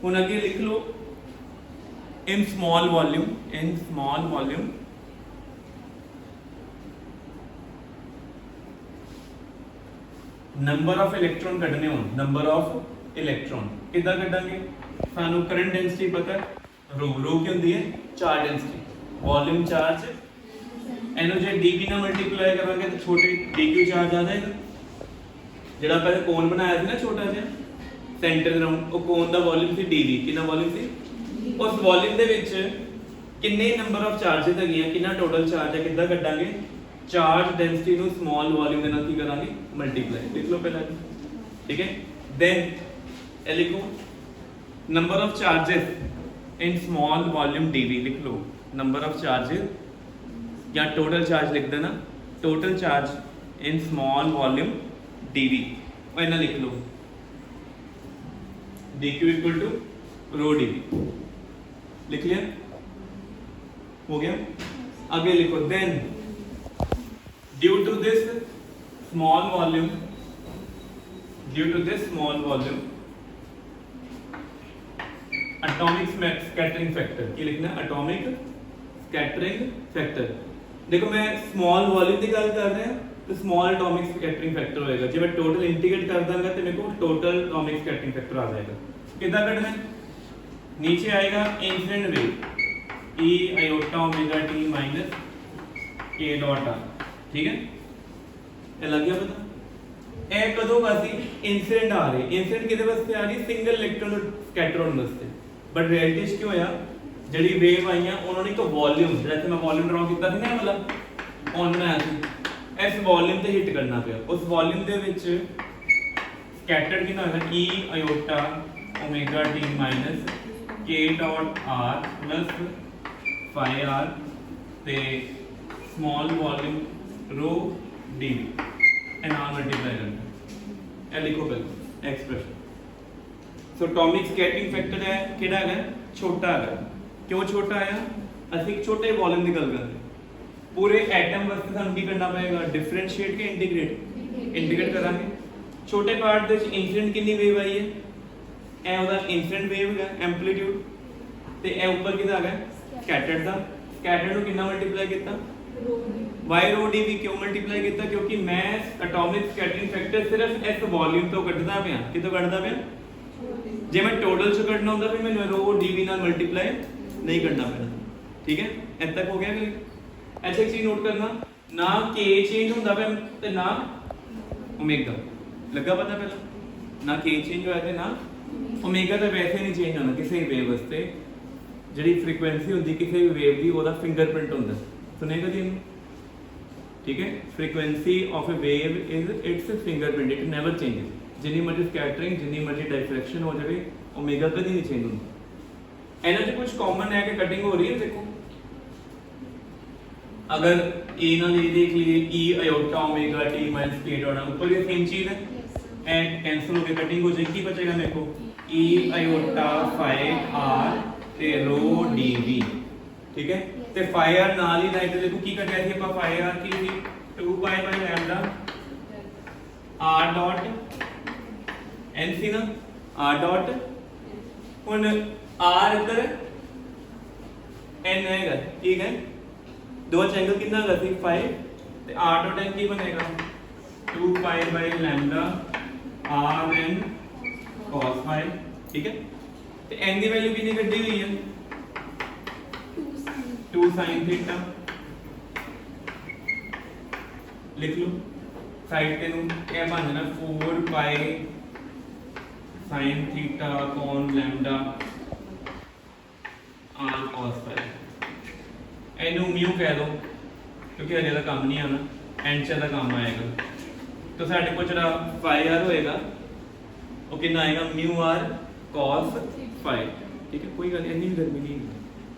ਹੁਣ ਅੱਗੇ ਲਿਖ ਲਓ in small volume number of electron ਕੱਢਨੇ ਹੋਣ number of electron ਕਿੱਦਾਂ ਕੱਢਾਂਗੇ ਸਾਨੂੰ ਕਰੰਟ ਡੈਂਸਿਟੀ ਪਤਾ ਰੋ ਕੀ ਹੁੰਦੀ ਹੈ ਚਾਰਜ ਡੈਂਸਿਟੀ ਵੋਲਿਊਮ ਚਾਰਜ ਇਹਨੂੰ ਜੇ dv ਨਾਲ ਮਲਟੀਪਲਾਈ ਕਰਾਂਗੇ ਤਾਂ ਛੋਟੇ dq ਚਾਰਜ ਆ ਜਾਏਗਾ ਜਿਹੜਾ ਆਪਾਂ ਕੋਨ ਬਣਾਇਆ ਸੀ ਨਾ ਛੋਟਾ ਜਿਹਾ ਸੈਂਟਰ ਰਾਉਂਡ ਉਹ ਕੋਨ ਦਾ ਵੋਲਿਊਮ ਸੀ dv ਕਿੰਨਾ ਵੋਲਿਊਮ ਸੀ ਉਸ ਵੋਲਿਊਮ ਦੇ ਵਿੱਚ ਕਿੰਨੇ ਨੰਬਰ ਆਫ ਚਾਰजेस ਹੈਗੀਆਂ ਕਿੰਨਾ ਟੋਟਲ ਚਾਰਜ ਹੈ ਕਿੱਦਾਂ ਕੱਢਾਂਗੇ ਚਾਰਜ ਡੈਂਸਿਟੀ ਨੂੰ ਸਮਾਲ ਵੋਲਿਊਮ ਦੇ ਨਾਲ ਕੀ ਕਰਾਂਗੇ ਮਲਟੀਪਲਾਈ ਲਿਖ ਲਓ ਪਹਿਲਾਂ ਠੀਕ ਹੈ ਦੈਨ ਇਹ ਲਿਖੋ number of charges in small volume dv ਲਿਖ ਲਓ ਨੰਬਰ ਆਫ ਚਾਰजेस ਜਾਂ ਟੋਟਲ ਚਾਰਜ ਲਿਖ ਦੇਣਾ ਟੋਟਲ ਚਾਰਜ ਇਨ ਸਮਾਲ ਵੋਲਿਊਮ dv ਉਹ ਇਹਨਾਂ ਲਿਖ ਲਓ dq equal to rho dv लिख लिया हो गया आगे लिखो then due to this small volume atomic scattering factor की लिखना atomic scattering factor देखो मैं small volume की गल कर रहा तो small atomic scattering factor होएगा जब मैं total इंटीग्रेट कर दूंगा तो मेरे को total atomic scattering factor आ जाएगा कितना करना है नीचे आएगा incident wave e iota omega t minus k dot r ठीक है ये लग गया पता ਇਹ ਕਦੋਂ ਵਾਸੀ ਇਨਸੀਡੈਂਟ ਆ ਰਹੇ ਇਨਸੀਡੈਂਟ ਕਿਹਦੇ ਵਾਸਤੇ ਆ ਰਹੀ ਸਿੰਗਲ ਇਲੈਕਟ੍ਰੋਨ ਸਕੈਟਰ ਹੋਣ ਵਾਸਤੇ ਬਟ ਰਿਐਲਿਟੀ 'ਚ ਕੀ ਹੋਇਆ ਜਿਹੜੀ ਵੇਵ ਆਈਆਂ ਉਹਨਾਂ ਨੇ ਇੱਕ ਵੋਲਿਊਮ ਜਿਹੜਾ ਕਿ ਮੈਂ ਵੋਲਿਊਮ ਡਰਾ ਕੀਤਾ ਸੀ ਨਾ ਇਹ ਵਾਲਾ ਔਨ ਬਣਾਇਆ ਸੀ ਇਸ ਵੋਲਿਊਮ ਤੇ ਹਿੱਟ ਕਰਨਾ ਪਿਆ ਉਸ ਵੋਲਿਊਮ ਦੇ ਵਿੱਚ ਸਕੈਟਰਡ ਕਿੰਨਾ ਹੋਇਆ e iota omega t minus k dot r plus phi r ਤੇ small volume rho dv ਇਹ ਨਾਲ ਮਲਟੀਪਲਾਈ ਕਰਨਾ ਇਹ ਲਿਖੋ ਪਹਿਲਾਂ ਐਕਸਪ੍ਰੈਸ਼ਨ ਸੋ ਐਟੋਮਿਕ ਸਕੈਟਰਿੰਗ ਫੈਕਟਰ ਹੈ ਕਿਹੜਾ ਹੈ ਛੋਟਾ ਹੈ ਕਿਉਂ ਛੋਟਾ ਹੈ ਅਸੀਂ ਇੱਕ ਛੋਟੇ ਵੋਲਿਊਮ ਦੀ ਗੱਲ ਕਰਦੇ पूरे एटम वास्ते सानू की करना पेगा डिफरेंशिएट के इंटीग्रेट इंटीग्रेट करांगे छोटे पार्ट दे विच इंसिडेंट कितनी वेव आई है ए ओदा इंसिडेंट वेव है एम्पलीट्यूड ते ए ऊपर किदा है स्कैटर्ड दा स्कैटर्ड नु कितना मल्टीप्लाई किया वाई रो डी भी क्यों मल्टीप्लाई किया क्योंकि मैं एटॉमिक स्कैटरिंग फैक्टर सिर्फ इस वॉल्यूम तो कटदा पिया कितों कटदा पिया जे मैं टोटल च कटना होंदा फिर मैं रो डी वी नाल मल्टीप्लाई नहीं करना पैना ठीक है इतना तक हो गया कि अच्छा एक चीज नोट करना ना के चेंज होंदा पे ते ना ओमेगा लगा पता पहला ना के चेंज होया ते ना ओमेगा तो वैसे नहीं चेंज होना किसी वेव वास्ते ਜਿਹੜੀ ਫ੍ਰੀਕੁਐਂਸੀ ਹੁੰਦੀ ਕਿਸੇ ਵੀ ਵੇਵ ਦੀ ਉਹਦਾ ਫਿੰਗਰਪ੍ਰਿੰਟ ਹੁੰਦਾ ਸੁਣੇਗਾ ਜੀ ਠੀਕ ਹੈ frequency of a wave is its fingerprint it never changes ਜਿੰਨੀ ਮਰਜ਼ੀ ਸਕੈਟਰਿੰਗ ਜਿੰਨੀ ਮਰਜ਼ੀ ਡਾਇਫਰੈਕਸ਼ਨ ਹੋ ਜਾਵੇ ਓਮੇਗਾ ਕਦੀ ਨਹੀਂ ਚੇਂਜ ਹੁੰਦਾ ਇਹਨਾਂ 'ਚ ਕੁਝ ਕਾਮਨ ਹੈ ਕਿ ਕਟਿੰਗ ਹੋ ਰਹੀ ਹੈ ਦੇਖੋ अगर ए ना ले देख लिए e iota omega t minus k dot ऊपर ये सेम चीज है एंड कैंसिल होके कटिंग हो जाएगी बचेगा मेरे को e आयोटा phi r ਤੇ rho dv ठीक है ਤੇ phi r ਨਾਲ ਹੀ ਲਾਈਟ ਦੇਖੋ ਕੀ ਕੱਢਿਆ ਸੀ ਆਪਾਂ phi r Ki C 2 pi by lambda r dot n ਸੀ ਨਾ r dot ਹੁਣ r ਇੱਧਰ n ਹੈਗਾ ਠੀਕ ਹੈ दो एंगल कितना होगा 5 तो r डॉट n की बनेगा 2 pi by lambda r n cos phi ठीक है तो n की वैल्यू कितनी कड्डी हुई है 2 sin थीटा लिख लो साइड पे नु क्या बन जाना 4 pi sin theta cos lambda r cos phi ਇਹਨੂੰ ਮਿਊ ਕਹਿ ਦੋ ਕਿਉਂਕਿ ਹਜੇ ਦਾ ਕੰਮ ਨਹੀਂ ਆਣਾ ਐਂਡ ਚ ਦਾ ਕੰਮ ਆਏਗਾ ਤਾਂ ਸਾਡੇ ਕੋਲ ਜਿਹੜਾ phi r ਹੋਏਗਾ ਉਹ ਕਿੰਨਾ ਆਏਗਾ ਮਿਊ r cos phi ਠੀਕ ਹੈ ਕੋਈ ਗੱਲ ਇੰਨੀ ਵੀ ਗਰਮੀ ਨਹੀਂ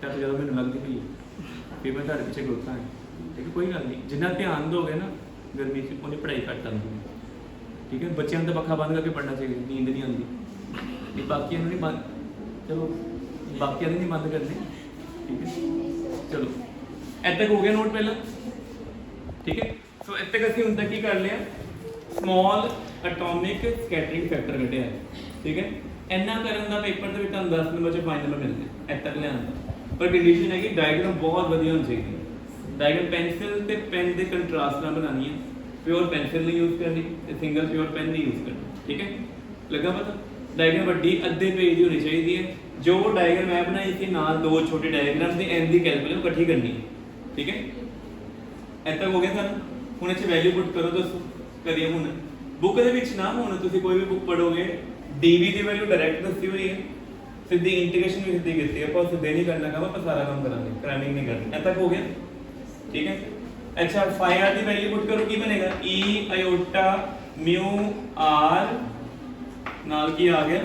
ਤਾਂ ਜਦੋਂ ਮੈਨੂੰ ਲੱਗਦੀ ਪਈ ਫਿਰ ਮੈਂ ਤੁਹਾਡੇ ਪਿੱਛੇ ਖਲੋਤਾ ਹਾਂ ਠੀਕ ਹੈ ਕੋਈ ਗੱਲ ਨਹੀਂ ਜਿੰਨਾ ਧਿਆਨ ਦੋਗੇ ਨਾ ਗਰਮੀ ਚ ਉਹਨੇ ਪੜ੍ਹਾਈ ਘੱਟ ਆਉਂਦੀ ਹੈ ਠੀਕ ਹੈ ਬੱਚਿਆਂ ਨੂੰ ਤਾਂ ਪੱਖਾ ਬੰਦ ਕਰਕੇ ਪੜ੍ਹਨਾ ਚਾਹੀਦਾ ਨੀਂਦ ਨਹੀਂ ਆਉਂਦੀ ਇਹ ਬਾਕੀਆਂ ਨੂੰ ਨਹੀਂ ਬੰਦ ਚਲੋ ਬਾਕੀਆਂ ਨੂੰ ਨਹੀਂ ਬੰਦ ਕਰਨੀ ਠੀਕ ਹੈ चलो इतना हो गया नोट पहला ठीक है सो इतने तक हम तक की कर लिया स्मॉल एटॉमिक स्कैटरिंग फैक्टर कटे ठीक है इन्ना करन दा पेपर दे विच 10 नंबर च 5 नंबर मिलने इतने तक ले आंदा पर कंडीशन है कि डायग्राम बहुत बढ़िया होनी चाहिए डायग्राम पेंसिल ते पेन दे कंट्रास्ट नाल बनानी है प्योर पेंसिल नहीं यूज करनी ते सिंगल प्योर पेन नहीं यूज करनी ठीक है लगा पता डायग्राम बड़ी अद्धे पेज की होनी चाहिए है जो डायग्राम मैं बनाई थी नाल दो छोटे डायग्राम दी एन दी कैलकुलेट इकट्ठी करनी है ठीक है इतना हो गया सर हुन इच वैल्यू पुट करो दोस्तों करिए हुन बुक दे विच ना हुन तुसी कोई भी बुक पढ़ोगे डीवी दी वैल्यू डायरेक्ट दस्सी हुई है सीधी इंटीग्रेशन भी सीधी कीती है पर सीधे नहीं करना काम पर सारा काम करांगे क्रैमिंग नहीं करनी इतना हो गया ठीक है अच्छा phi r दी वैल्यू पुट करो की बनेगा e आयोटा म्यू r नाल की आ गया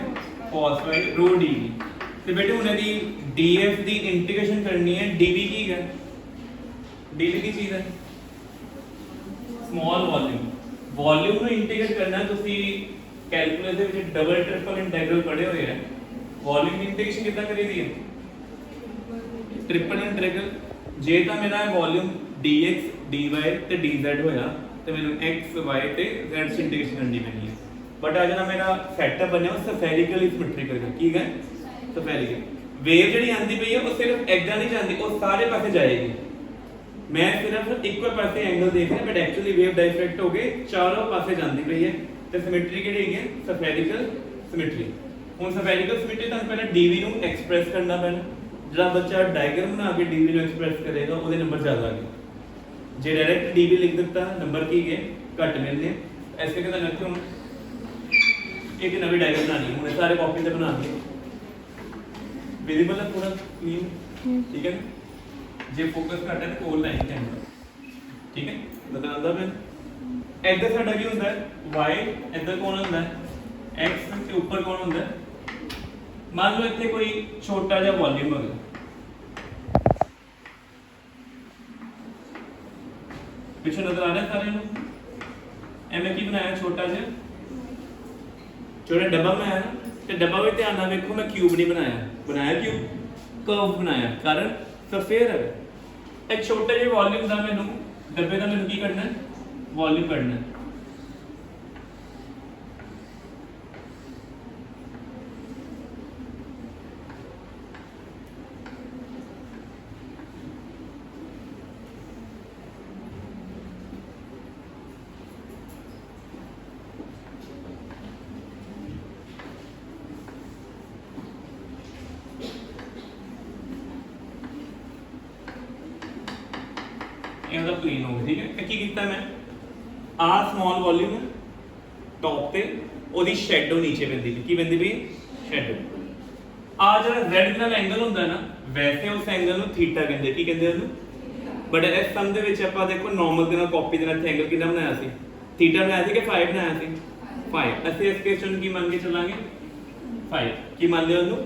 cos phi rho dv तो बेटे उन्हें दी df दी इंटीग्रेशन करनी है dv की है dv की चीज है स्मॉल वॉल्यूम वॉल्यूम ਨੂੰ ਇੰਟੀਗ੍ਰੇਟ ਕਰਨਾ ਤੁਸੀਂ ਕੈਲਕੂਲਸ ਦੇ ਵਿੱਚ ਡਬਲ ਟ੍ਰਿਪਲ ਇੰਟੀਗਰਲ ਪੜ੍ਹੇ ਹੋਏ ਆ ਵॉल्यूम ਦੀ ਇੰਟੀਗ੍ਰੇਸ਼ਨ ਕਿੱਦਾਂ ਕਰੀਦੀ ਹੈ ਟ੍ਰਿਪਲ ਇੰਟੀਗਰਲ ਜੇ ਤਾਂ ਮੇਰਾ ਵॉल्यूम dx dy ਤੇ dz ਹੋਇਆ ਤੇ ਮੈਨੂੰ x y ਤੇ z ਦੀ ਇੰਟੀਗ੍ਰੇਸ਼ਨ ਕਰਨੀ ਪੈਣੀ ਹੈ ਬਟ ਆ ਜਿਹੜਾ ਮੇਰਾ ਸੈਟਅਪ ਬਣਿਆ ਉਹ ਸਫੈਰਿਕਲ ਸਿਮੈਟ੍ਰਿਕਲ ਹੈ ਕੀ ਹੈ ਸਫੈਰਿਕਲ ਵੇਵ ਜਿਹੜੀ ਆਂਦੀ ਪਈ ਹੈ ਉਹ ਸਿਰਫ ਐਦਾਂ ਨਹੀਂ ਜਾਂਦੀ ਉਹ ਸਾਰੇ ਪਾਸੇ ਜਾਏਗੀ मैं सिर्फ इक्वल पासे एंगल देख रहा बट एक्चुअली वेव डाइफ्रैक्ट हो गए चारों पासे जाती पई है तो सिमेट्री केड़ी है सफेरिकल सिमेट्री हुन सफेरिकल सिमेट्री तो पहले डीवी नु एक्सप्रेस करना पैना जड़ा बच्चा डायग्राम बना के डीवी नु एक्सप्रेस करेगा ओदे नंबर ज्यादा आ गए जे डायरेक्ट डीवी लिख देता नंबर की है घट मिलने ऐसे कहता ना क्यों एक नवी डायग्राम बनानी हुन सारे कॉपी से बना दिए विजिबल है पूरा क्लीन ठीक है जे फोकस करता है तो कोल लाइन कैमरा ठीक है बता आंदा मैं इधर साडा की होंदा है y इधर कौन होंदा है x के ऊपर कौन होंदा है मान लो इथे कोई छोटा जा वॉल्यूम है पीछे नजर आ रहा है सारे नु एमे की बनाया छोटा जा छोटा डब्बा बनाया ना ते डब्बा में ध्यान नाल देखो मैं क्यूब नहीं बनाया बनाया क्यूब कर्व बनाया कारण सफेयर है एक छोटे ਜਿਹੇ वॉल्यूम ਦਾ ਮੈਨੂੰ डब्बे ਦਾ ਮੈਨੂੰ ਕੀ ਕਰਨਾ ਹੈ वॉल्यूम ਕੱਢਣਾ है ਇਹਦਾ ਪਲੇਨ ਹੋ ਗਿਆ ਠੀਕ ਹੈ ਕੀ ਕੀਤਾ ਮੈਂ ਆ ਸਮਾਲ ਵੋਲਿਊਮ ਟੌਪ ਤੇ ਉਹਦੀ ਸ਼ੈਡੋ ਨੀਚੇ ਪੈਂਦੀ ਵੀ ਕੀ ਪੈਂਦੀ ਵੀ ਸ਼ੈਡੋ ਆ ਜਿਹੜਾ ਰੈਡ ਨਾਲ ਐਂਗਲ ਹੁੰਦਾ ਨਾ ਵੈਸੇ ਉਸ ਐਂਗਲ ਨੂੰ ਥੀਟਾ ਕਹਿੰਦੇ ਕੀ ਕਹਿੰਦੇ ਉਹਨੂੰ ਬਟ ਇਸ ਸਮ ਦੇ ਵਿੱਚ ਆਪਾਂ ਦੇਖੋ ਨਾਰਮਲ ਦੇ ਨਾਲ ਕਾਪੀ ਦੇ ਨਾਲ ਇੱਥੇ ਐਂਗਲ ਕਿੰਨਾ ਬਣਾਇਆ ਸੀ ਥੀਟਾ ਬਣਾਇਆ ਸੀ ਕਿ 5 ਬਣਾਇਆ ਸੀ 5 ਅਸੀਂ ਇਸ ਕੇਸ ਨੂੰ ਕੀ ਮੰਨ ਕੇ ਚੱਲਾਂਗੇ 5 ਕੀ ਮੰਨ ਲਿਆ ਉਹਨੂੰ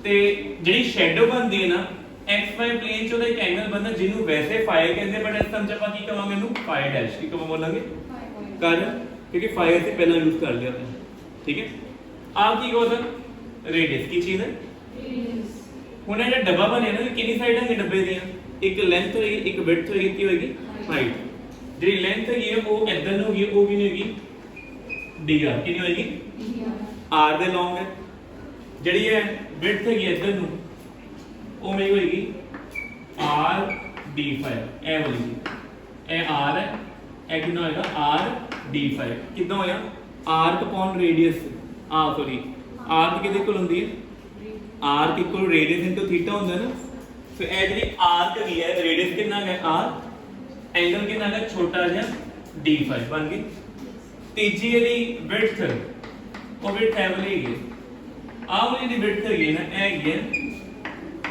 ਤੇ ਜਿਹੜੀ ਸ਼ੈਡੋ ਬਣਦੀ ਹੈ ਨਾ XY प्लेन ਚ ਉਹਦਾ ਇੱਕ ਐਂਗਲ ਬਣਦਾ ਜਿਹਨੂੰ ਵੈਸੇ ਫਾਈ ਕਹਿੰਦੇ ਬਟ ਇਸ ਸਮਝ ਆਪਾਂ ਕੀ ਕਵਾਂਗੇ ਇਹਨੂੰ ਫਾਈ ਡੈਸ਼ ਕੀ ਕਵਾਂ ਬੋਲਾਂਗੇ ਕਾਰਨ ਕਿਉਂਕਿ ਫਾਈ ਅਸੀਂ ਪਹਿਲਾਂ ਯੂਜ਼ ਕਰ ਲਿਆ ਹੈ ਠੀਕ ਹੈ ਆ ਕੀ ਹੋਦਾ ਰੇਡੀਅਸ ਕੀ ਚੀਜ਼ ਹੈ ਰੇਡੀਅਸ ਹੁਣ ਇਹ ਜਿਹੜਾ ਡੱਬਾ ਬਣਿਆ ਨਾ ਕਿੰਨੀ ਸਾਈਡਾਂ ਨੇ ਡੱਬੇ ਦੀਆਂ ਇੱਕ ਲੈਂਥ ਹੋਏਗੀ ਇੱਕ ਵਿਡਥ ਹੋਏਗੀ ਕੀ ਹੋਏਗੀ ਹਾਈਟ ਜਿਹੜੀ ਲੈਂਥ ਹੈਗੀ ਹੈ ਉਹ ਇਦਾਂ ਨੂੰ ਹੋਗੀ ਉਹ ਕਿੰਨੀ ਹੋਏਗੀ dr ਕਿੰਨੀ ਹੋਏਗੀ r ਦੇ ਲੌਂਗ ਹੈ ਜਿਹੜੀ ਹੈ ਵਿਡਥ ਹੈਗੀ ਇਦਾਂ ਨੂੰ ਉਹ ਮੇਰੀ ਹੋਏਗੀ r d5 ਇਹ ਵਾਲੀ ਇਹ r ਹੈ ਇਹ ਕਿੰਨਾ ਹੋਏਗਾ r d5 ਕਿੰਨਾ ਹੋਇਆ arc upon radius sorry arc ਕਿਹਦੇ ਕੋਲ ਹੁੰਦੀ ਹੈ arc equal radius into theta ਹੁੰਦਾ ਨਾ ਸੋ ਇਹ ਜਿਹੜੀ arc ਹੈਗੀ ਹੈ radius ਕਿੰਨਾ ਹੈ r ਐਂਗਲ ਕਿੰਨਾ ਹੈ ਛੋਟਾ ਜਿਹਾ d5 ਬਣ ਗਈ ਤੀਜੀ ਜਿਹੜੀ width ਉਹ width ਹੈ ਵਾਲੀ ਹੈਗੀ ਆਹ ਵਾਲੀ ਦੀ width ਹੈਗੀ ਨਾ ਇਹ ਹੈਗੀ ਹੈ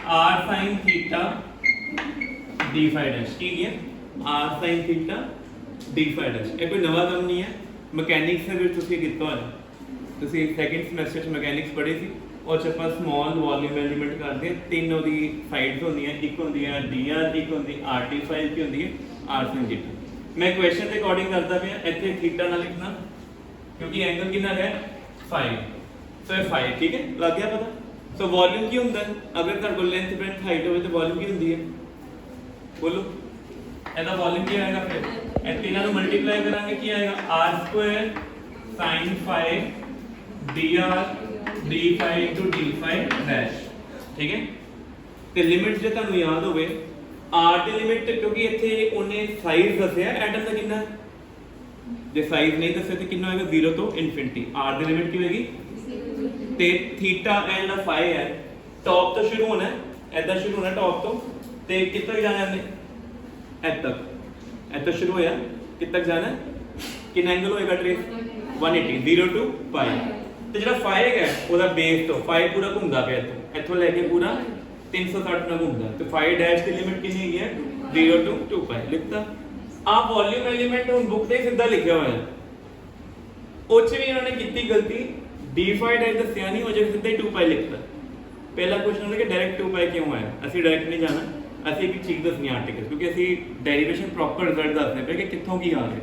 r sin theta d5 dash ਕੀ ਹੈ r sin theta d5 dash ਇਹ ਕੋਈ ਨਵਾਂ ਕੰਮ ਨਹੀਂ ਹੈ ਮਕੈਨਿਕਸ ਦੇ ਵਿੱਚ ਤੁਸੀਂ ਕੀਤਾ ਹੋਇਆ ਤੁਸੀਂ ਸੈਕੰਡ ਸਮੈਸਟਰ ਚ ਮਕੈਨਿਕਸ ਪੜ੍ਹੇ ਸੀ ਉਹ ਚ ਆਪਾਂ ਸਮਾਲ ਵੋਲਿਊਮ ਐਲੀਮੈਂਟ ਕਰਦੇ ਹਾਂ ਤਿੰਨ ਉਹਦੀ ਸਾਈਡਸ ਹੁੰਦੀਆਂ ਇੱਕ ਹੁੰਦੀ ਹੈ dr ਇੱਕ ਹੁੰਦੀ rt5 ਕੀ ਹੁੰਦੀ ਹੈ r sin theta ਮੈਂ ਕੁਐਸਚਨ ਦੇ ਅਕੋਰਡਿੰਗ ਕਰਦਾ ਪਿਆ ਇੱਥੇ ਥੀਟਾ ਨਾਲ ਲਿਖਣਾ ਕਿਉਂਕਿ ਐਂਗਲ ਕਿੰਨਾ ਹੈ 5 ਸੋ ਇਹ 5 ਠੀਕ ਹੈ ਲੱਗ ਗਿਆ ਪਤਾ ਸੋ ਵੋਲਿਊਮ ਕੀ ਹੁੰਦਾ ਹੈ ਅਗਰ ਤੁਹਾਡੇ ਕੋਲ ਲੈਂਥ ਬ੍ਰੈਡਥ ਹਾਈਟ ਹੋਵੇ ਤਾਂ ਵੋਲਿਊਮ ਕੀ ਹੁੰਦੀ ਹੈ ਬੋਲੋ ਇਹਦਾ ਵੋਲਿਊਮ ਕੀ ਆਏਗਾ ਫਿਰ ਇਹ ਤਿੰਨਾਂ ਨੂੰ ਮਲਟੀਪਲਾਈ ਕਰਾਂਗੇ ਕੀ ਆਏਗਾ r² sin 5 dr d5 d5 dash ਠੀਕ ਹੈ ਤੇ ਲਿਮਿਟ ਜੇ ਤੁਹਾਨੂੰ ਯਾਦ ਹੋਵੇ r ਦੀ ਲਿਮਿਟ ਕਿਉਂਕਿ ਇੱਥੇ ਉਹਨੇ ਸਾਈਜ਼ ਦੱਸਿਆ ਐਟਮ ਦਾ ਕਿੰਨਾ ਜੇ ਸਾਈਜ਼ ਨਹੀਂ ਦੱਸਿਆ ਤੇ ਕਿੰਨਾ ਹੋਏਗਾ 0 ਤੋਂ ਇਨਫਿਨਿਟੀ r ਦੀ ਲਿਮਿਟ ਕੀ ਹੋਏਗੀ ਤੇ ਥੀਟਾ ਐਂਡ ਫਾਈ ਹੈ ਟੌਪ ਤੋਂ ਸ਼ੁਰੂ ਹੋਣਾ ਹੈ ਐਦਾਂ ਸ਼ੁਰੂ ਹੋਣਾ ਟੌਪ ਤੋਂ ਤੇ ਕਿੱਥੇ ਤੱਕ ਜਾਣਾ ਹੈ ਇੱਥੇ ਸ਼ੁਰੂ ਹੋਇਆ ਕਿੱਥੇ ਤੱਕ ਜਾਣਾ ਹੈ ਕਿੰਨਾ ਐਂਗਲ ਹੋਏਗਾ ਟ੍ਰੇਸ 180 0 to π ਤੇ ਜਿਹੜਾ ਫਾਈ ਹੈ ਉਹਦਾ ਬੇਸ ਤੋਂ ਫਾਈ ਪੂਰਾ ਘੁੰਮਦਾ ਪਿਆ ਇੱਥੋਂ ਲੈ ਕੇ ਪੂਰਾ 360 ਨਾਲ ਘੁੰਮਦਾ ਤੇ ਫਾਈ ਡੈਸ਼ ਦੀ ਲਿਮਿਟ ਕਿੰਨੀ ਹੈਗੀ ਹੈ 0 to 2π ਲਿਖਤਾ ਆ ਵੋਲਿਊਮ ਐਲੀਮੈਂਟ ਹੁਣ ਬੁੱਕ ਤੇ ਸਿੱਧਾ ਲਿਖਿਆ ਹੋਇਆ ਉਹ ਚ ਵੀ ਇਹਨਾਂ ਨੇ ਕੀਤੀ ਗਲਤੀ d5 ਡੈਸ਼ ਦੱਸਿਆ ਨਹੀਂ ਹੋ ਜਾਏ ਸਿੱਧਾ ਹੀ 2π ਲਿਖਤਾ ਪਹਿਲਾ ਕੁਐਸਚਨ ਹੁੰਦਾ ਕਿ ਡਾਇਰੈਕਟ 2π ਕਿਉਂ ਆਇਆ ਅਸੀਂ ਡਾਇਰੈਕਟ ਨਹੀਂ ਜਾਣਾ ਅਸੀਂ ਇੱਕ ਚੀਜ਼ ਦੱਸਣੀ ਆਰਟੀਕਲ ਕਿਉਂਕਿ ਅਸੀਂ ਡੈਰੀਵੇਸ਼ਨ ਪ੍ਰੋਪਰ ਰਿਜ਼ਲਟ ਦੱਸਦੇ ਪਏ ਕਿ ਕਿੱਥੋਂ ਕੀ ਆ ਰਿਹਾ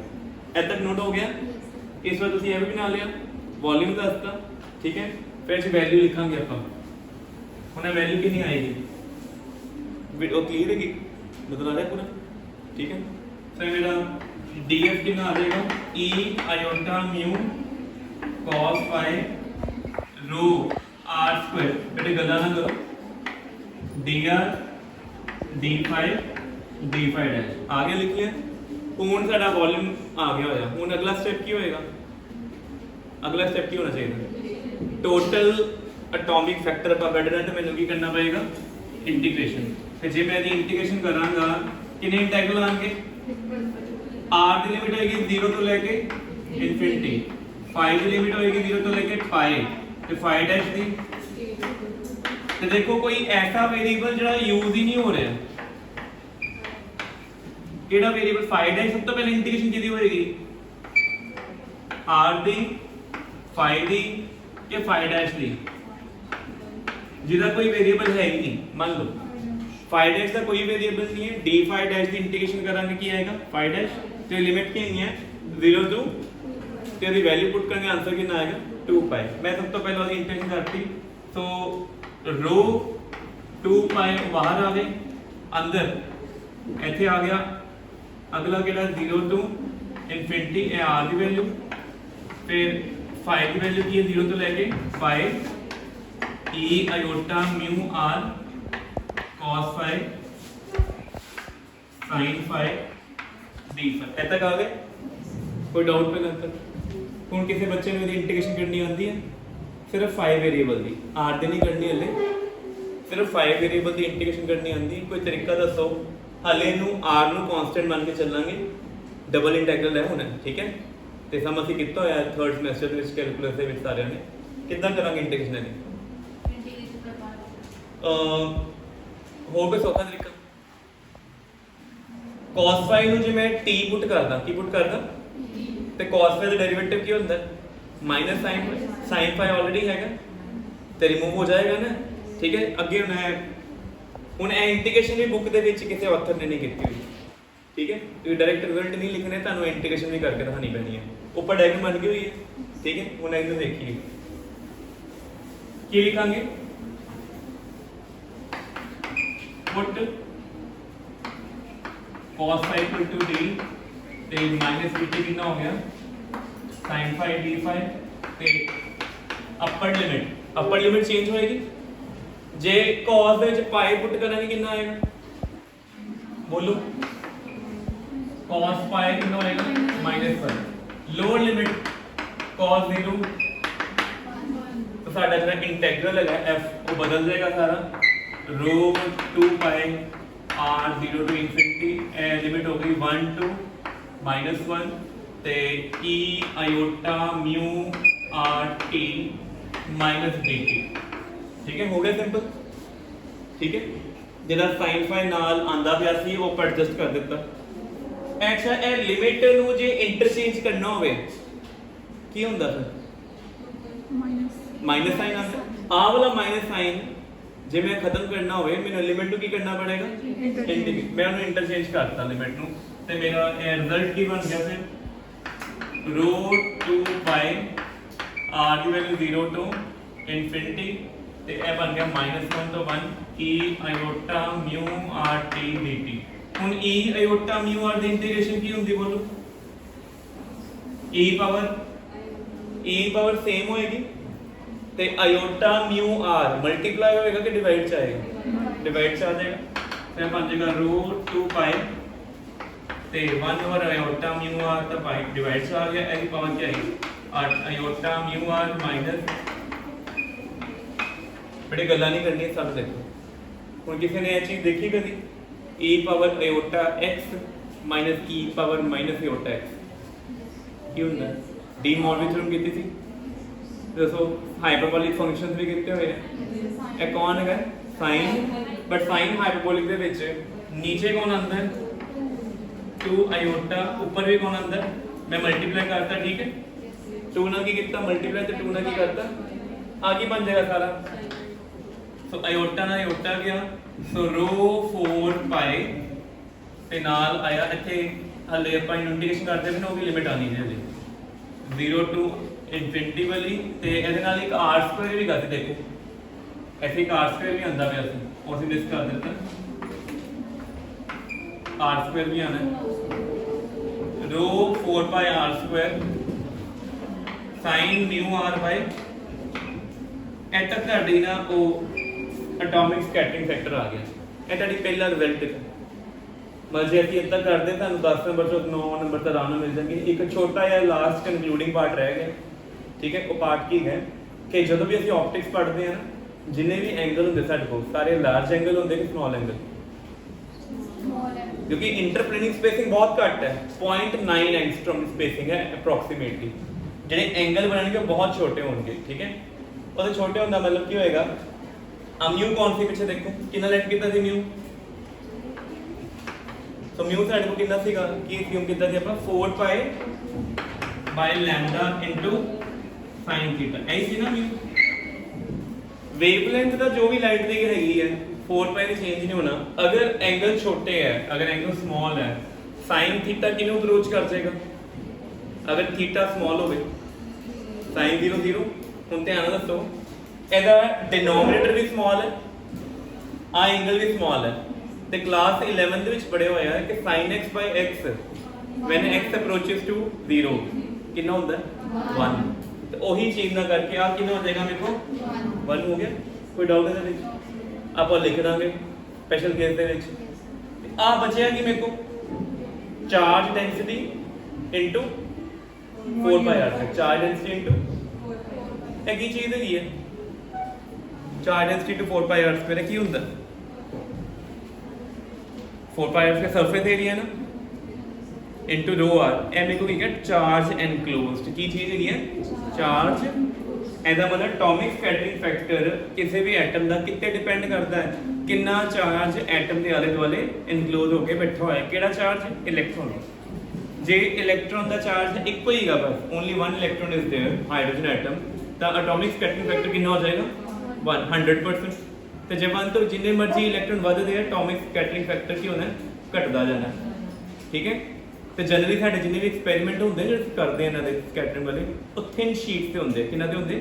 ਇੱਥੇ ਤੱਕ ਨੋਟ ਹੋ ਗਿਆ ਇਸ ਵਾਰ ਤੁਸੀਂ ਇਹ ਵੀ ਬਣਾ ਲਿਆ ਵੋਲਿਊਮ ਦੱਸਤਾ ਠੀਕ ਹੈ ਫਿਰ ਅਸੀਂ ਵੈਲਿਊ ਲਿਖਾਂਗੇ ਆਪਾਂ ਹੁਣ ਇਹ ਵੈਲਿਊ ਕਿੰਨੀ ਆਏਗੀ ਉਹ ਕਲੀਅਰ ਹੈਗੀ ਮਤਲਬ ਆ ਰਿਹਾ ਪੂਰਾ ਠੀਕ ਹੈ ਸੋ ਮੇਰਾ df ਕਿੰਨਾ ਆ ਜਾਏਗਾ e iota mu cos phi rho r square ਬੇਟੇ ਗੱਲਾਂ ਨਾ ਕਰੋ dr d5 dash ਆ ਗਿਆ ਲਿਖ ਲਿਆ ਹੁਣ ਸਾਡਾ ਵੋਲਿਊਮ ਆ ਗਿਆ ਹੋਇਆ ਹੁਣ ਅਗਲਾ ਸਟੈਪ ਕੀ ਹੋਏਗਾ ਅਗਲਾ ਸਟੈਪ ਕੀ ਹੋਣਾ ਚਾਹੀਦਾ ਟੋਟਲ ਐਟੋਮਿਕ ਫੈਕਟਰ ਆਪਾਂ ਕੱਢਣਾ ਤੇ ਮੈਨੂੰ ਕੀ ਕਰਨਾ ਪਏਗਾ ਇੰਟੀਗ੍ਰੇਸ਼ਨ ਤੇ ਜੇ ਮੈਂ ਇਹਦੀ ਇੰਟੀਗ੍ਰੇਸ਼ਨ ਕਰਾਂਗਾ ਕਿੰਨੇ ਇੰਟੈਗਰਲ ਆਣਗੇ r ਦੀ ਲਿਮਿਟ ਹੋਏਗੀ 0 ਤੋਂ ਲੈ ਕੇ ਇਨਫਿਨਿਟੀ 5 ਦੀ ਲਿਮਿਟ ਹੋਏਗੀ 0 ਤੋਂ ਲੈ ਕੇ π ਤੇ 5 ਡੈਸ਼ ਦੀ ਤੇ ਦੇਖੋ ਕੋਈ ਐਸਾ ਵੇਰੀਏਬਲ ਜਿਹੜਾ ਯੂਜ਼ ਹੀ ਨਹੀਂ ਹੋ ਰਿਹਾ ਕਿਹੜਾ ਵੇਰੀਏਬਲ 5 ਡੈਸ਼ ਸਭ ਤੋਂ ਪਹਿਲਾਂ ਇੰਟੀਗ੍ਰੇਸ਼ਨ ਕਿਹਦੀ ਹੋਏਗੀ r ਦੀ 5 ਦੀ ਕਿ 5 ਡੈਸ਼ ਦੀ ਜਿਹਦਾ ਕੋਈ ਵੇਰੀਏਬਲ ਹੈ ਹੀ ਨਹੀਂ ਮੰਨ ਲਓ 5 ਡੈਸ਼ ਦਾ ਕੋਈ ਵੇਰੀਏਬਲ ਨਹੀਂ ਹੈ d5 ਡੈਸ਼ ਦੀ ਇੰਟੀਗ੍ਰੇਸ਼ਨ ਕਰਾਂਗੇ ਕੀ ਆਏਗਾ 5 ਡੈਸ਼ ਤੇ ਲਿਮਿਟ ਕੀ ਹੈ 0 ਤੋਂ ਤੇ ਇਹਦੀ ਵੈਲਿਊ ਪੁੱਟ ਕਰਾਂਗੇ ਆਨਸਰ ਕਿੰਨਾ ਆਏਗਾ 2π ਮੈਂ ਸਭ ਤੋਂ ਪਹਿਲਾਂ ਉਹਦੀ ਇੰਟੀਗ੍ਰੇਸ਼ਨ ਕਰਤੀ ਸੋ rho 2π ਬਾਹਰ ਆਵੇ अंदर इत्थे आ गया अगला किहड़ा 0 to इनफिनिटी ए आर की वैल्यू, फिर फाई की वैल्यू की है 0 तो लेके phi e iota mu r cos phi sine phi d phi. इतना तक आ गए? कोई डाउट पे लगता? हुण किसी बच्चे ने इंटीग्रेशन करनी आती है सिर्फ 5 वेरिएबल की, आर दी नहीं करनी हले, सिर्फ 5 वेरिएबल की इंटीग्रेशन करनी आती है। कोई तरीका दसो हले नू आर नू कांस्टेंट मान के चलांगे, डबल इंटैग्रल है होना, ठीक है। तो सम असीं कितना होया थर्ड सेमेस्टर विच कैलकुलस दे विच सारिਆਂ ने किदां करांगे इंटीग्रेशन दी? होर कोई सौखा तरीका? cos फाई नू जे मैं t पुट करदा, की पुट करदा ते cos फाई दा डेरिवेटिव की होंदा है minus sine phi, sine phi already हैगा ते रिमूव हो जाएगा ना, ठीक है। अगे हुण ए इंटीग्रेशन भी बुक दे विच किसी ऑथर ने नहीं कीती हुई, ठीक है। तो डायरेक्ट रिजल्ट नहीं लिखने, तुहानू इंटीग्रेशन भी करके दिखानी पैनी है, ऊपर डायग्राम बन गई हुई है, ठीक है। हुण इधर देखिए की लिखांगे, put cos phi equal to d ते माइनस dt कितना हो गया sin फाई d फाई ते अपर लिमिट चेंज होएगी जे cos ਦੇ ਵਿੱਚ पाई पुट करेंगे कितना आएगा बोलो, cos पाई कितना आएगा -1। लोअर लिमिट cos 0 तो साडा जो इंटीग्रल है f वो बदल जाएगा सारा, rho 2 pi r 0 to infinity ए लिमिट हो गई 1 to -1 ते e iota mu r t minus dt, ठीक है। हो गया सिंपल, ठीक है। जिहड़ा sin फाई नाल आंदा पिया सी वो पर एडजस्ट कर दिता। अच्छा ए लिमिट नू जे इंटरचेंज करना होवे की हुंदा फिर माइनस साइन आंदा, आ वाला माइनस साइन जे मैं खत्म करना होवे मैंने लिमिट नू की करना पड़ेगा इंटीग्रेट, मैं उन्हें इंटरचेंज करता लिमिट नू ते मेरा ए रिजल्ट की बन गया फिर रो 2 पाई r की वैल्यू 0 टू इनफिनिटी ते ए बन गया -1 तो 1 e iota mu r t dt। हुन e आयोटा म्यू r दी इंटीग्रेशन की हुंदी बोलो, e पावर सेम होएगी ते आयोटा म्यू r मल्टीप्लाई होएगा कि डिवाइड च आएगा, डिवाइड च आ जाएगा, फिर बन जाएगा रो 2 पाई ते 1 ओवर आयोटा म्यू r ता पाई डिवाइड च आ गया, ए की पावर क्या आएगी आयोटा म्यू r माइनस, बड़ी गल्ला नहीं करनी है सब देखो। हुण किसी ने यह चीज देखी कभी e power iota x minus e power minus iota x की हुंदा डी मॉर्गन थ्योरम कीती थी, दसो हाइपरबोलिक फंक्शंस भी कितने हुए हैं, ए कौन है साइन, बट साइन हाइपरबोलिक दे विच नीचे कौन आंदा है 2 आयोटा, ऊपर भी कौन आंदा है, मैं मल्टीप्लाई करता, ठीक है। 2 ना की कितना मल्टीप्लाई तो 2 ना की करता आगे बन जाएगा सारा, सो आयोटा ना आयोटा गया, सो रो 4 पाई ते नाल आया इत्थे हले ਆਪਾਂ ਇੰਟੀਗ੍ਰੇਸ਼ਨ ਕਰਦੇ ਵੀ ਨਾ ਉਹ ਵੀ ਲਿਮਿਟ ਆਣੀ ਹੈ ਹਲੇ 0 टू ਇਨਫਿਨਿਟੀ ਵਾਲੀ ਤੇ ਇਹਦੇ ਨਾਲ ਇੱਕ r ਸਕੁਅਰ ਵੀ ਕਰਦੇ ਦੇਖੋ, ਇੱਥੇ ਇੱਕ r ਸਕੁਅਰ ਵੀ ਆਂਦਾ ਪਿਆ ਸੀ ਉਹ ਅਸੀਂ ਲਿਸਟ ਕਰ ਦਿੱਤਾ, r ਸਕੁਅਰ ਵੀ ਆਣਾ rho 4 pi r square sin mu r by ਇਹ ਤੱਕ ਤੁਹਾਡੀ ਨਾ ਉਹ ਐਟੋਮਿਕ ਸਕੈਟਰਿੰਗ ਫੈਕਟਰ ਆ ਗਿਆ, ਇਹ ਤੁਹਾਡੀ ਪਹਿਲਾ ਰਿਜ਼ਲਟ ਹੈ। ਮਤਲਬ ਜੇ ਅਸੀਂ ਇੱਦਾਂ ਕਰਦੇ ਤੁਹਾਨੂੰ 10 ਨੰਬਰ ਚੋਂ 9 ਨੰਬਰ ਤਾਂ ਆਰਾਮ ਨਾਲ ਮਿਲ ਜਾਣਗੇ। ਇੱਕ ਛੋਟਾ ਜਿਹਾ ਲਾਸਟ ਕਨਕਲੂਡਿੰਗ ਪਾਰਟ ਰਹਿ ਗਿਆ, ਠੀਕ ਹੈ। ਉਹ ਪਾਰਟ ਕੀ ਹੈ ਕਿ ਜਦੋਂ ਵੀ ਅਸੀਂ ਆਪਟਿਕਸ ਪੜ੍ਹਦੇ ਹਾਂ ਨਾ, ਜਿੰਨੇ ਵੀ ਐਂਗਲ ਹੁੰਦੇ ਸਾਡੇ ਕੋਲ ਸਾਰੇ ਲਾਰਜ ਐਂਗਲ ਹੁੰਦੇ ਕਿ ਸਮਾਲ ਐਂਗਲ, क्योंकि इंटरप्लेनिंग स्पेसिंग बहुत घट है, 0.9 एंगस्ट्रॉम स्पेसिंग है अप्रोक्सीमेटली, ਜਿਹੜੇ एंगल ਬਣਨਗੇ बहुत छोटे होंगे, ठीक है। ਉਹਦੇ ਛੋਟੇ ਹੁੰਦਾ मतलब ਕੀ ਹੋਏਗਾ, म्यू कौन सी ਪਿੱਛੇ ਦੇਖੋ ਕਿੰਨਾ ਲੈਟ ਕੀਤਾ ਸੀ म्यू, तो म्यू ਸਾਡੇ ਕੋਲ ਕਿੰਨਾ ਸੀਗਾ ਕੀ ਕਿਉਂ ਕੀਤਾ ਸੀ ਆਪਾਂ 4 ਪਾਈ ਬਾਈ ਲੈਂਡਾ ਇਨਟੂ sin ਥੀਟਾ, ਐ ਸੀ ਨਾ म्यू। वेवलेंथ ਦਾ ਜੋ ਵੀ ਲਾਈਟ ਦੀ ਹੈਗੀ ਹੈ 4 पाई चेंज नहीं होना, अगर एंगल छोटे है, अगर एंगल स्मॉल है sin थीटा किने अप्रोच कर जाएगा, अगर थीटा स्मॉल होवे sin 0 0 ਹੁਣ ਧਿਆਨ ਨਾਲ ਦੱਸੋ ਇਹਦਾ डिनोमिनेटर भी स्मॉल है, आ एंगल भी स्मॉल है, ਤੇ ਕਲਾਸ 11 ਦੇ ਵਿੱਚ ਪੜਿਆ ਹੋਇਆ ਹੈ ਕਿ sin x by x when x approaches to 0 ਕਿੰਨਾ ਹੁੰਦਾ ਹੈ 1 ਤੇ ਉਹੀ ਚੀਜ਼ ਨਾ ਕਰਕੇ ਆ ਕਿੰਨਾ ਹੋ ਜਾਏਗਾ ਮੇਰੇ ਕੋ 1 ਹੋ ਗਿਆ ਕੋਈ ਡਾਊਟ ਹੈ ਇਹਦੇ ਵਿੱਚ ਆਪਾਂ ਲਿਖ ਦਾਂਗੇ ਸਪੈਸ਼ਲ ਕੇਸ ਦੇ ਵਿੱਚ ਆ ਬਚਿਆ ਕਿ ਮੇਰੇ ਕੋ charge density into 4 pi r charge density into ਇਹ ਕੀ ਚੀਜ਼ ਹੈਗੀ ਹੈ charge density to 4 pi r square ਕੀ ਹੁੰਦਾ 4 पाई का सरफेस एरिया ना इनटू रो आर ए मेरे को क्या चार्ज एनक्लोज्ड की चीज है चार्ज ਇਹਦਾ ਮਤਲਬ ਐਟੋਮਿਕ ਸਕੈਟਰਿੰਗ ਫੈਕਟਰ ਕਿਸੇ ਵੀ ਐਟਮ ਦਾ ਕਿੱਥੇ ਡਿਪੈਂਡ ਕਰਦਾ ਹੈ ਕਿੰਨਾ ਚਾਰਜ ਐਟਮ ਦੇ ਆਲੇ ਦੁਆਲੇ ਇਨਕਲੋਜ਼ ਹੋ ਕੇ ਬੈਠਾ ਹੋਇਆ ਕਿਹੜਾ ਚਾਰਜ ਇਲੈਕਟ੍ਰੋਨ ਜੇ ਇਲੈਕਟ੍ਰੋਨ ਦਾ ਚਾਰਜ ਇੱਕੋ ਹੀ ਹੈਗਾ ਬਸ only 1 electron is there hydrogen atom ਤਾਂ ਐਟੋਮਿਕ ਸਕੈਟਰਿੰਗ ਫੈਕਟਰ ਕਿੰਨਾ ਹੋ ਜਾਏਗਾ 100% ਤੇ ਜੇ 1 ਤੋਂ ਜਿੰਨੇ ਮਰਜ਼ੀ ਇਲੈਕਟ੍ਰੋਨ ਵਧਦੇ ਆ ਐਟੋਮਿਕ ਸਕੈਟਰਿੰਗ ਫੈਕਟਰ ਕੀ ਹੋਣਾ ਘਟਦਾ ਜਾਣਾ ਠੀਕ ਹੈ ਤੇ ਜਨਰਲੀ ਸਾਡੇ ਜਿੰਨੇ ਵੀ ਐਕਸਪੈਰੀਮੈਂਟ ਹੁੰਦੇ ਜਿਹੜੇ ਕਰਦੇ ਆ ਇਹਨਾਂ ਦੇ ਸਕੈਟਰਿੰਗ ਵਾਲੇ ਉਹ ਥਿਨ ਸ਼ੀਟ ਤੇ ਹੁੰਦੇ ਕਿੰਨਾ ਦੇ ਹੁੰਦੇ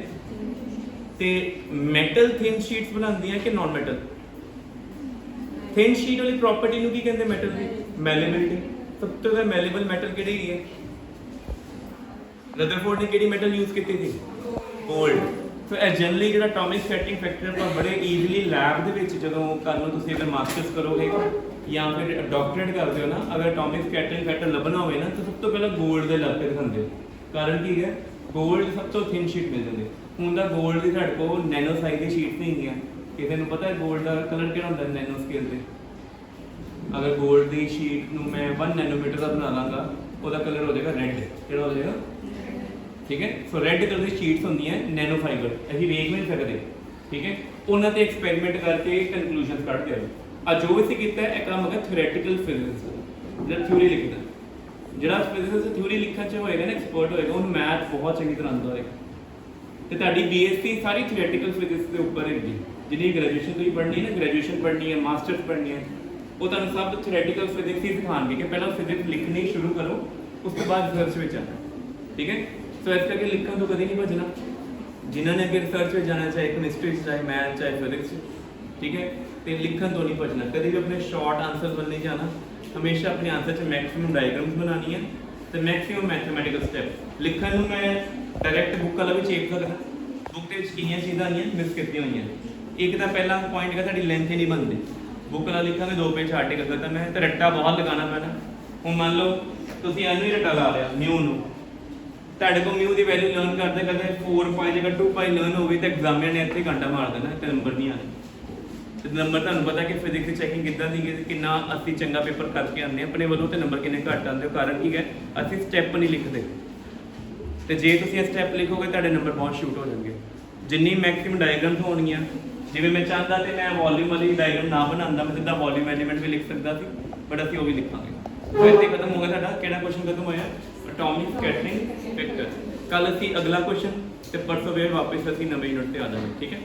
ਤੇ ਮੈਟਲ ਥਿਨ ਸ਼ੀਟਸ ਬਣਾਉਂਦੀਆਂ ਕਿ ਨਾਨ ਮੈਟਲ ਥਿਨ ਸ਼ੀਟ ਵਾਲੀ ਪ੍ਰੋਪਰਟੀ ਨੂੰ ਕੀ ਕਹਿੰਦੇ ਮੈਟਲ ਦੀ ਮੈਲੇਬਿਲਿਟੀ ਸਭ ਤੋਂ ਜ਼ਿਆਦਾ ਮੈਲੇਬਲ ਮੈਟਲ ਕਿਹੜੀ ਹੈ ਰਦਰਫੋਰਡ ਨੇ ਕਿਹੜੀ ਮੈਟਲ ਯੂਜ਼ ਕੀਤੀ ਸੀ ਗੋਲਡ ਸੋ ਇਹ ਜਨਰਲੀ ਜਿਹੜਾ ਐਟੋਮਿਕ ਸਕੈਟਰਿੰਗ ਫੈਕਟਰ ਆਪਾਂ ਬੜੇ ਈਜ਼ੀਲੀ ਲੈਬ ਦੇ ਵਿੱਚ ਜਦੋਂ ਕੱਲ ਨੂੰ ਤੁਸੀਂ ਅਗਰ ਮਾਸਟਰਸ ਕਰੋਗੇ ਜਾਂ ਫਿਰ ਡਾਕਟਰੇਟ ਕਰਦੇ ਹੋ ਨਾ ਅਗਰ ਐਟੋਮਿਕ ਸਕੈਟਰਿੰਗ ਫੈਕਟਰ ਲੱਭਣਾ ਹੋਵੇ ਨਾ ਤਾਂ ਸਭ ਤੋਂ ਪਹਿਲਾਂ 골ਡ ਦੇ ਲੱਭ ਕੇ ਦਿਖਾਉਂਦੇ ਕਾਰਨ ਕੀ ਹੈ 골ਡ ਸਭ ਤੋਂ ਥਿਨ ਸ਼ੀਟ ਮਿਲ ਜਾਂਦੀ ਹੁਣ ਦਾ 골ਡ ਦੀ ਸਾਡੇ ਕੋਲ ਨੈਨੋ ਸਾਈਜ਼ ਦੀ ਸ਼ੀਟ ਨਹੀਂ ਹੈਗੀਆਂ ਕਿਸੇ ਨੂੰ ਪਤਾ ਹੈ 골ਡ ਦਾ ਕਲਰ ਕਿਹੜਾ ਹੁੰਦਾ ਨੈਨੋ ਸਕੇਲ ਤੇ ਅਗਰ 골ਡ ਦੀ ਸ਼ੀਟ ਨੂੰ ਮੈਂ 1 ਨੈਨੋਮੀਟਰ ਦਾ ਬਣਾ ਲਾਂਗਾ ਉਹਦਾ ਕਲਰ ਹੋ ਜਾਏਗਾ ਰੈੱਡ ਕਿਹੜਾ ਹੋ ਜਾਏਗਾ ਠੀਕ ਹੈ ਸੋ ਰੈੱਡ ਕਲਰ ਦੀ ਸ਼ੀਟਸ ਹੁੰਦੀਆਂ ਨੈਨੋ ਫਾਈਬਰ ਅਸੀਂ ਵੇਖ ਨਹੀਂ ਸਕਦੇ ਠੀਕ ਹੈ ਉਹਨਾਂ ਤੇ ਐਕਸਪੈਰੀਮੈਂਟ ਕਰਕੇ ਕਨਕਲੂਜਨਸ ਕੱਢਦੇ ਆ ਆ ਜੋ ਅਸੀਂ ਕੀਤਾ ਹੈ ਇਹ ਕੰਮ ਹੈਗਾ ਥਿਓਰੈਟੀਕਲ ਫਿਜ਼ਿਕਸ ਜਿਹੜਾ ਥਿਊਰੀ ਲਿਖਦਾ ਜਿਹੜਾ ਫਿਜ਼ਿਕਸ ਦੀ ਥਿਊਰੀ ਲਿਖਣ ਚ ਹੋਏਗਾ ਨਾ ਐਕਸਪਰਟ ਹੋਏਗਾ ਉਹਨੂੰ ਮੈਥ ਬਹੁਤ ਚੰਗੀ ਤਰ੍ਹਾਂ ਆਉਂਦਾ ਹੋਏਗਾ ਤੇ ਤੁਹਾਡੀ ਬੀਐਸਸੀ ਸਾਰੀ ਥਿਓਰੈਟੀਕਲ ਫਿਜ਼ਿਕਸ ਦੇ ਉੱਪਰ ਹੈਗੀ ਜਿੰਨੀ ਗ੍ਰੈਜੂਏਸ਼ਨ ਤੁਸੀਂ ਪੜ੍ਹਨੀ ਹੈ ਨਾ ਗ੍ਰੈਜੂਏਸ਼ਨ ਪੜ੍ਹਨੀ ਹੈ ਮਾਸਟਰਸ ਪੜ੍ਹਨੀ ਹੈ ਉਹ ਤੁਹਾਨੂੰ ਸਭ ਥਿਓਰੈਟੀਕਲ ਫਿਜ਼ਿਕਸ ਹੀ ਸਿਖਾਉਣਗੇ ਕਿ ਪਹਿਲਾਂ ਫਿਜ਼ਿਕਸ ਲਿਖਣੀ ਸ਼ੁਰੂ ਕਰੋ ਉਸ ਤੋਂ ਬਾਅਦ ਰਿਸਰਚ ਵਿੱਚ ਆਣਾ ਠੀਕ ਹੈ ਸੋ ਇਸ ਕਰਕੇ ਲਿਖਣ ਤੋਂ ਕਦੇ ਨਹੀਂ ਭੱਜਣਾ ਜਿਨ੍ਹਾਂ ਨੇ ਅੱਗੇ ਰਿਸਰਚ ਵਿੱਚ ਜਾਣਾ ਚਾਹੇ ਕੈਮਿਸਟਰੀ ਚਾਹੇ ਮੈਥ ਚਾਹੇ ਫਿਜ਼ਿਕਸ ਠੀਕ ਹੈ ਤੇ ਲਿਖਣ ਤੋਂ ਨਹੀਂ ਭੱਜਣਾ ਕਦੇ ਵੀ ਆਪਣੇ ਸ਼ਾਰਟ ਆਨਸਰ ਵੱਲ ਨਹੀਂ ਜਾਣਾ ਹਮੇਸ਼ਾ ਆਪਣੇ ਆਨਸਰ 'ਚ ਮੈਕਸਿਮਮ ਡਾਇਗਰਾਮਸ ਬਣਾਉਣੀ ਹੈ ਤੇ ਮੈਕਸਿਮਮ ਮੈਥਮੈਟੀਕਲ ਸਟੈਪ ਲਿਖਣ ਨੂੰ ਮੈਂ ਡਾਇਰੈਕਟ ਬੁੱਕ ਵਾਲਾ ਵੀ ਚੇਕ ਸਕਦਾ ਬੁੱਕ ਦੇ ਵਿੱਚ ਕਿੰਨੀਆਂ ਚੀਜ਼ਾਂ ਆਈਆਂ ਮਿਸ ਕੀਤੀਆਂ ਹੋਈਆਂ ਇੱਕ ਤਾਂ ਪਹਿਲਾ ਪੁਆਇੰਟ ਹੈ ਤੁਹਾਡੀ ਲੈਂਥ ਹੀ ਨਹੀਂ ਬਣਦੀ ਬੁੱਕ ਵਾਲਾ ਲਿਖਾਂਗੇ 2 ਪੇਜ ਆਰਟੀਕਲ ਤਾਂ ਮੈਂ ਤੇ ਰੱਟਾ ਬਹੁਤ ਲਗਾਉਣਾ ਪੈਣਾ ਹੁਣ ਮੰਨ ਲਓ ਤੁਸੀਂ ਇਹਨੂੰ ਹੀ ਰੱਟਾ ਲਾ ਲਿਆ ਮਿਊ ਨੂੰ ਤੁਹਾਡੇ ਕੋਲ ਮਿਊ ਦੀ ਵੈਲਿਊ ਲਰਨ ਕਰਦੇ ਕਰਦੇ 4 ਪਾਈ ਜਗ੍ਹਾ 2 ਪਾਈ ਲਰਨ ਹੋਵੇ ਤਾਂ ਐਗਜ਼ਾਮੀਨਰ ਨੇ ਇੱਥੇ ਘੰਟਾ ਮਾਰ ਦੇਣਾ ਤੇ ਨੰਬਰ ਨਹੀਂ ਆਣੇ ਤੇ ਨੰਬਰ ਤੁਹਾਨੂੰ ਪਤਾ ਕਿ ਫਿਜ਼ਿਕਸ ਦੀ ਚੈਕਿੰਗ ਕਿੱਦਾਂ ਦੀ ਹੈ ਕਿੰਨਾ ਅਸੀਂ ਚੰਗਾ ਪੇਪਰ ਕਰਕੇ ਆਉਂਦੇ ਆਪਣੇ ਵੱਲੋਂ ਤੇ ਨੰਬਰ ਕਿੰਨੇ ਘੱਟ ਆਉਂਦੇ ਹੋ ਕਾਰਨ ਕੀ ਹੈ ਅਸੀਂ ਸਟੈਪ ਨਹੀਂ ਲਿਖਦੇ ਤੇ ਜੇ ਤੁਸੀਂ ਇਹ ਸਟੈਪ ਲਿਖੋਗੇ ਤੁਹਾਡੇ ਨੰਬਰ ਬਹੁਤ ਸ਼ੂਟ ਹੋ ਜਾਣਗੇ ਜਿੰਨੀ ਮੈਕਸਿਮਮ ਡਾਇਗਰਾਮਸ ਹੋਣਗੀਆਂ ਜਿਵੇਂ ਮੈਂ ਚਾਹੁੰਦਾ ਤੇ ਮੈਂ ਵੋਲਿਊਮ ਵਾਲੀ ਡਾਇਗਰਾਮ ਨਾ ਬਣਾਉਂਦਾ ਮੈਂ ਸਿੱਧਾ ਵੋਲਿਊਮ ਐਲੀਮੈਂਟ ਵੀ ਲਿਖ ਸਕਦਾ ਸੀ ਬਟ ਅਸੀਂ ਉਹ ਵੀ ਲਿਖਾਂਗੇ ਫਿਰ ਤੇ ਖਤਮ ਹੋ ਗਿਆ ਸਾਡਾ ਕਿਹੜਾ ਕੁਐਸਚਨ ਖਤਮ ਹੋਇਆ ਐਟੋਮਿਕ ਸਕੈਟਰਿੰਗ ਫੈਕਟਰ ਕੱਲ ਅਸੀਂ ਅਗਲਾ ਕੁਐਸਚਨ ਤੇ ਪਰਸੋਂ ਵੇਰ ਵਾਪਸ ਅਸੀਂ ਨਵੇਂ ਯੂਨਿਟ ਤੇ ਆ ਜਾਵਾਂਗੇ ਠੀਕ ਹੈ